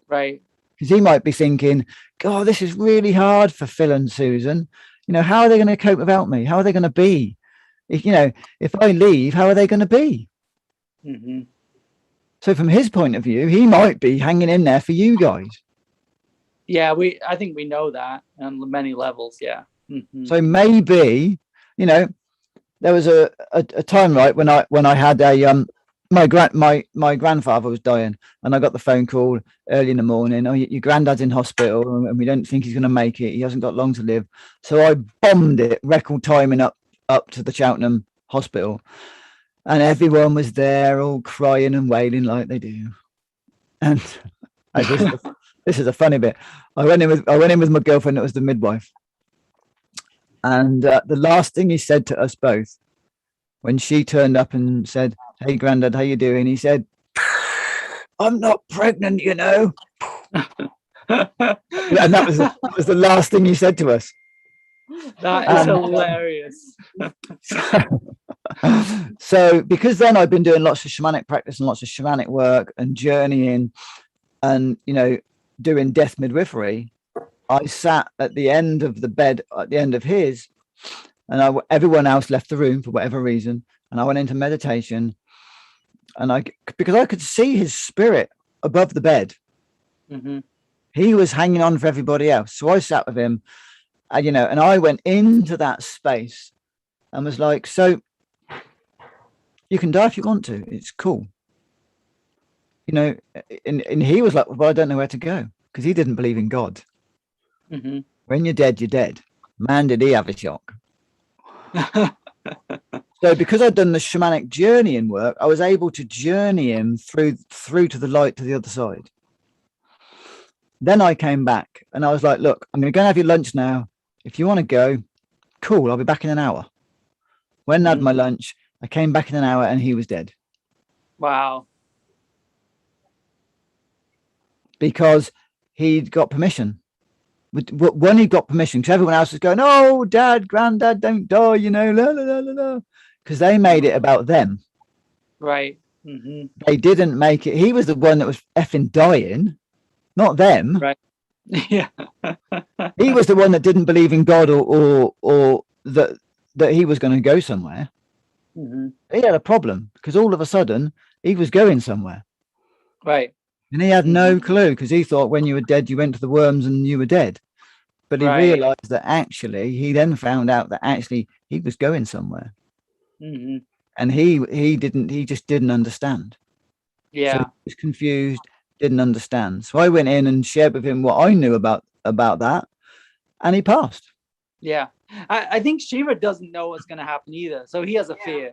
Speaker 2: Right.
Speaker 1: Because he might be thinking, God, this is really hard for Phil and Susan. You know, how are they going to cope without me? How are they going to be? If, you know, if I leave, how are they going to be? So from his point of view, he might be hanging in there for you guys. Yeah,
Speaker 2: I think we know that on many levels. Yeah.
Speaker 1: So maybe, you know, there was a time, right, when I had a my grandfather was dying, and I got the phone call early in the morning. Oh, your granddad's in hospital, and we don't think he's going to make it. He hasn't got long to live. So I bombed it, record timing up to the Cheltenham hospital, and everyone was there, all crying and wailing like they do. And this is a funny bit. I went in with my girlfriend. It was the midwife. And the last thing he said to us both, when she turned up and said, "Hey, Grandad, how you doing?" He said, "I'm not pregnant, you know." And that was the last thing he said to us.
Speaker 2: That is hilarious.
Speaker 1: So because then I've been doing lots of shamanic practice and lots of shamanic work and journeying and, you know, doing death midwifery, I sat at the end of the bed, at the end of his, and everyone else left the room for whatever reason. And I went into meditation, and because I could see his spirit above the bed. He was hanging on for everybody else. So I sat with him, you know, and I went into that space and was like, so You can die if you want to. It's cool. You know, and he was like, well, I don't know where to go, because he didn't believe in God.
Speaker 2: Mm-hmm.
Speaker 1: When you're dead, you're dead. Man, did he have a shock. So because I'd done the shamanic journeying work, I was able to journey him through to the light, to the other side. Then I came back and I was like, look, I'm going to go and have your lunch now. If you want to go, cool, I'll be back in an hour. When I had my lunch, I came back in an hour and he was dead.
Speaker 2: Wow.
Speaker 1: Because he'd got permission. When he got permission, because everyone else was going, oh, Dad, Granddad, don't die, you know, la, la, la, la, la. Because they made it about them.
Speaker 2: Right. Mm-hmm.
Speaker 1: They didn't make it. He was the one that was effing dying, not them.
Speaker 2: Right. Yeah.
Speaker 1: He was the one that didn't believe in God or that he was going to go somewhere.
Speaker 2: Mm-hmm.
Speaker 1: He had a problem because all of a sudden he was going somewhere.
Speaker 2: Right.
Speaker 1: And he had no clue, because he thought when you were dead, you went to the worms and you were dead. But he realized that actually, he then found out that actually he was going somewhere.
Speaker 2: Mm-hmm.
Speaker 1: And he just didn't understand.
Speaker 2: Yeah.
Speaker 1: So he was confused, didn't understand. So I went in and shared with him what I knew about that, and he passed.
Speaker 2: Yeah. I think Shiva doesn't know what's going to happen either. So he has a fear.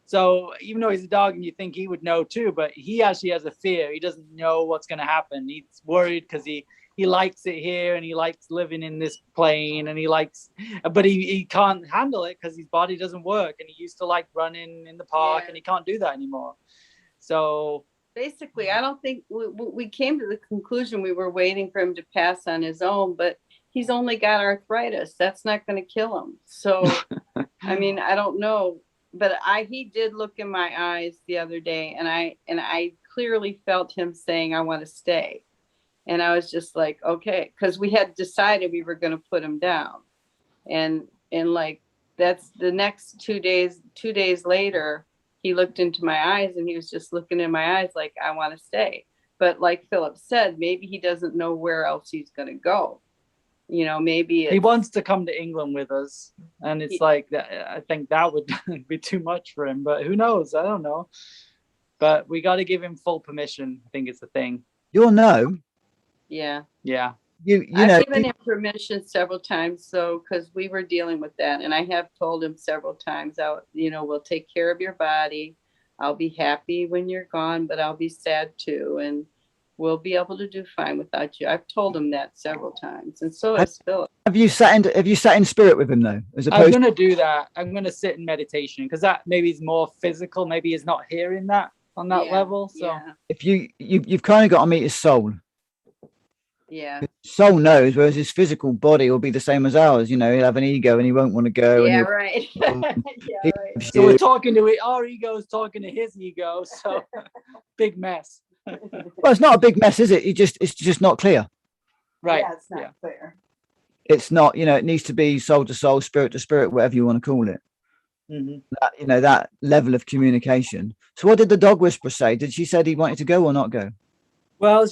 Speaker 2: So even though he's a dog and you think he would know too, but he actually has a fear. He doesn't know what's going to happen. He's worried because he likes it here and he likes living in this plane and but he can't handle it because his body doesn't work. And he used to like running in the park and he can't do that anymore. So
Speaker 3: basically, I don't think we came to the conclusion we were waiting for him to pass on his own, but he's only got arthritis. That's not going to kill him. So, I mean, I don't know. But he did look in my eyes the other day, and I clearly felt him saying, I want to stay. And I was just like, okay, because we had decided we were going to put him down. And like, that's the next 2 days. 2 days later, he looked into my eyes and he was just looking in my eyes like, I want to stay. But like Philip said, maybe he doesn't know where else he's going to go. You know, maybe
Speaker 2: he wants to come to England with us, and it's like that. I think that would be too much for him, but who knows? I don't know. But we got to give him full permission. I think it's the thing.
Speaker 1: You'll know.
Speaker 3: Yeah.
Speaker 2: Yeah.
Speaker 3: I've given him permission several times, so because we were dealing with that, and I have told him several times, we'll take care of your body. I'll be happy when you're gone, but I'll be sad too, and we'll be able to do fine without you. I've told him that several times, and so has Philip.
Speaker 1: Have you sat in spirit with him though?
Speaker 2: I'm going to do that. I'm going to sit in meditation because that maybe is more physical. Maybe he's not hearing that on that level. So
Speaker 1: if you've kind of got to meet his soul.
Speaker 3: Yeah.
Speaker 1: His soul knows, whereas his physical body will be the same as ours. You know, he'll have an ego and he won't want to go.
Speaker 3: Yeah, right.
Speaker 2: So we're talking to our ego is talking to his ego. So big mess.
Speaker 1: Well, it's not a big mess, is it? It's just not clear.
Speaker 2: Right.
Speaker 3: Yeah, it's not clear.
Speaker 1: It's not, it needs to be soul to soul, spirit to spirit, whatever you want to call it.
Speaker 2: Mm-hmm.
Speaker 1: That level of communication. So what did the dog whisperer say? Did she say he wanted to go or not go?
Speaker 2: Well,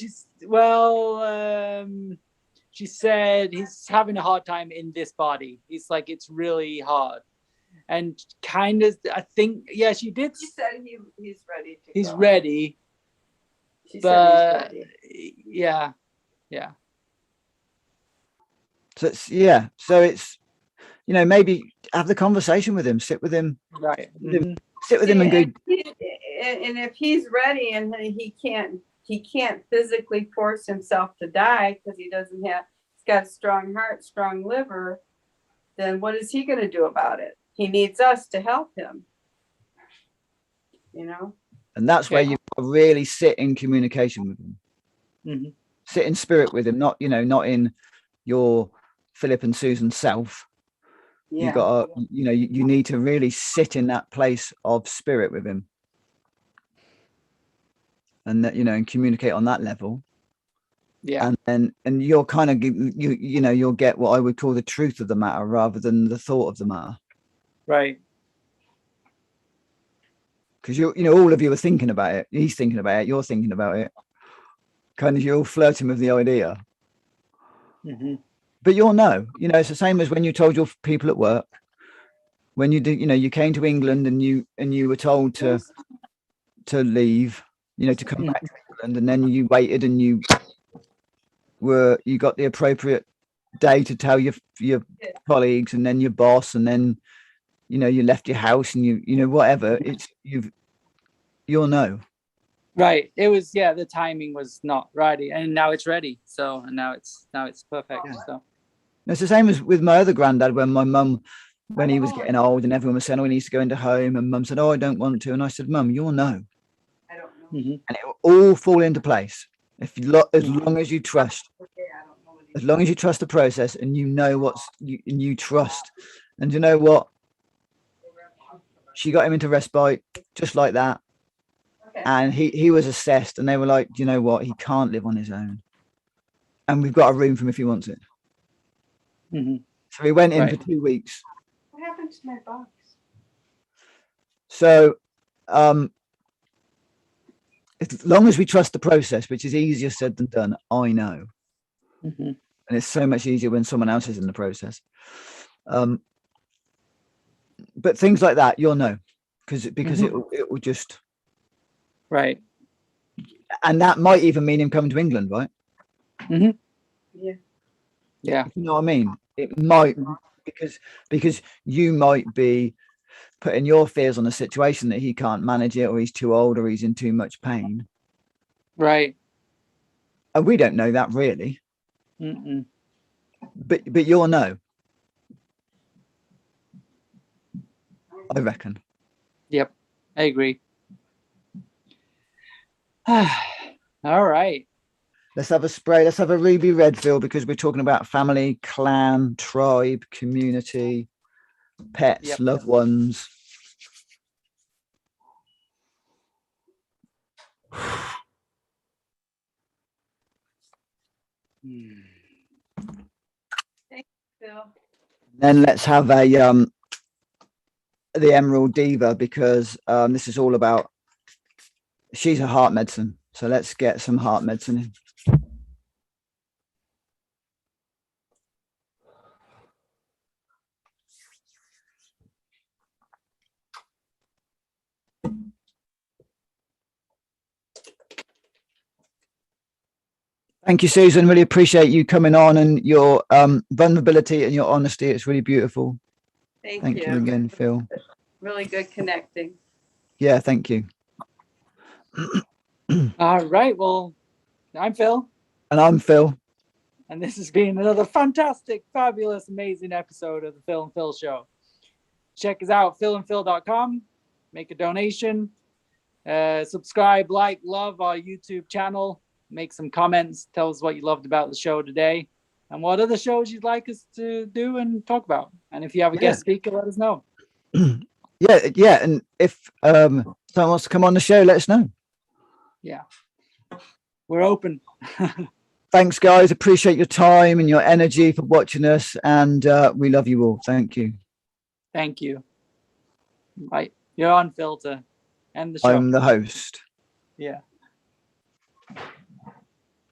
Speaker 2: she said he's having a hard time in this body. He's like, it's really hard. And kind of, I think, she did.
Speaker 3: She said he's ready to
Speaker 2: He's
Speaker 3: go.
Speaker 2: Ready.
Speaker 3: She
Speaker 2: But
Speaker 3: said he's ready.
Speaker 2: Yeah.
Speaker 1: So it's maybe have the conversation with him, sit with him,
Speaker 2: right?
Speaker 1: Sit with him and go.
Speaker 3: And if he's ready and he can't physically force himself to die because he's got a strong heart, strong liver, then what is he going to do about it? He needs us to help him.
Speaker 1: And that's where you really sit in communication with him.
Speaker 2: Mm-hmm.
Speaker 1: Sit in spirit with him, not in your Philip and Susan self.
Speaker 3: Yeah.
Speaker 1: You got to, you need to really sit in that place of spirit with him, and that, and communicate on that level.
Speaker 2: Yeah.
Speaker 1: And you'll kind of you'll get what I would call the truth of the matter rather than the thought of the matter.
Speaker 2: Right.
Speaker 1: Because all of you are thinking about it. He's thinking about it. You're thinking about it. Kind of, you're all flirting with the idea.
Speaker 2: Mm-hmm.
Speaker 1: But you'll know. It's the same as when you told your people at work. when you did, you came to England and you were told to leave, to come back to England, and then you waited and you got the appropriate day to tell your colleagues, and then your boss, and then you left your house, and whatever, you'll know.
Speaker 2: Right. It was, the timing was not ready, and now it's ready. So, and now it's perfect. Yeah. So
Speaker 1: it's the same as with my other granddad, when my mum, when he was getting old and everyone was saying, oh, he needs to go into home, and mum said, oh, I don't want to, and I said, Mum, you'll know.
Speaker 3: I don't know.
Speaker 2: Mm-hmm.
Speaker 1: And it will all fall into place as long as you trust. As long as you trust the process, and you know and you trust. And you know what? She got him into respite just like that. Okay. And he was assessed, and they were like, you know what? He can't live on his own. And we've got a room for him if he wants it.
Speaker 2: Mm-hmm.
Speaker 1: So he went in for 2 weeks.
Speaker 3: What happened to my box?
Speaker 1: So as long as we trust the process, which is easier said than done, I know.
Speaker 2: Mm-hmm.
Speaker 1: And it's so much easier when someone else is in the process. But things like that, you'll know, because
Speaker 2: mm-hmm.
Speaker 1: it will just.
Speaker 2: Right.
Speaker 1: And that might even mean him coming to England, right?
Speaker 2: Mm-hmm.
Speaker 3: Yeah.
Speaker 2: Yeah.
Speaker 1: You know what I mean? It might, because you might be putting your fears on a situation that he can't manage it, or he's too old, or he's in too much pain.
Speaker 2: Right.
Speaker 1: And we don't know that really.
Speaker 2: Mm-mm.
Speaker 1: But you'll know. I reckon.
Speaker 2: Yep, I agree. All right.
Speaker 1: Let's have a spray. Let's have a ruby red, Phil, because we're talking about family, clan, tribe, community, pets, loved ones.
Speaker 3: Thank you, Phil.
Speaker 1: Then let's have the Emerald Diva, because this is all about, she's a heart medicine. So let's get some heart medicine in. Thank you, Susan. Really appreciate you coming on, and your vulnerability and your honesty. It's really beautiful. Thank you again, Phil.
Speaker 3: Really good connecting.
Speaker 1: Yeah, thank you.
Speaker 2: All right. Well, I'm Phil.
Speaker 1: And I'm Phil.
Speaker 2: And this has been another fantastic, fabulous, amazing episode of the Phil and Phil Show. Check us out, philandphil.com. Make a donation. Subscribe, like, love our YouTube channel. Make some comments. Tell us what you loved about the show today, and what other shows you'd like us to do and talk about. And if you have a guest speaker, let us know.
Speaker 1: Yeah. And if someone wants to come on the show, let us know.
Speaker 2: Yeah. We're open.
Speaker 1: Thanks, guys. Appreciate your time and your energy for watching us. And we love you all. Thank you.
Speaker 2: Thank you. Right. You're on, Phil, to end the show.
Speaker 1: I'm the host.
Speaker 2: Yeah.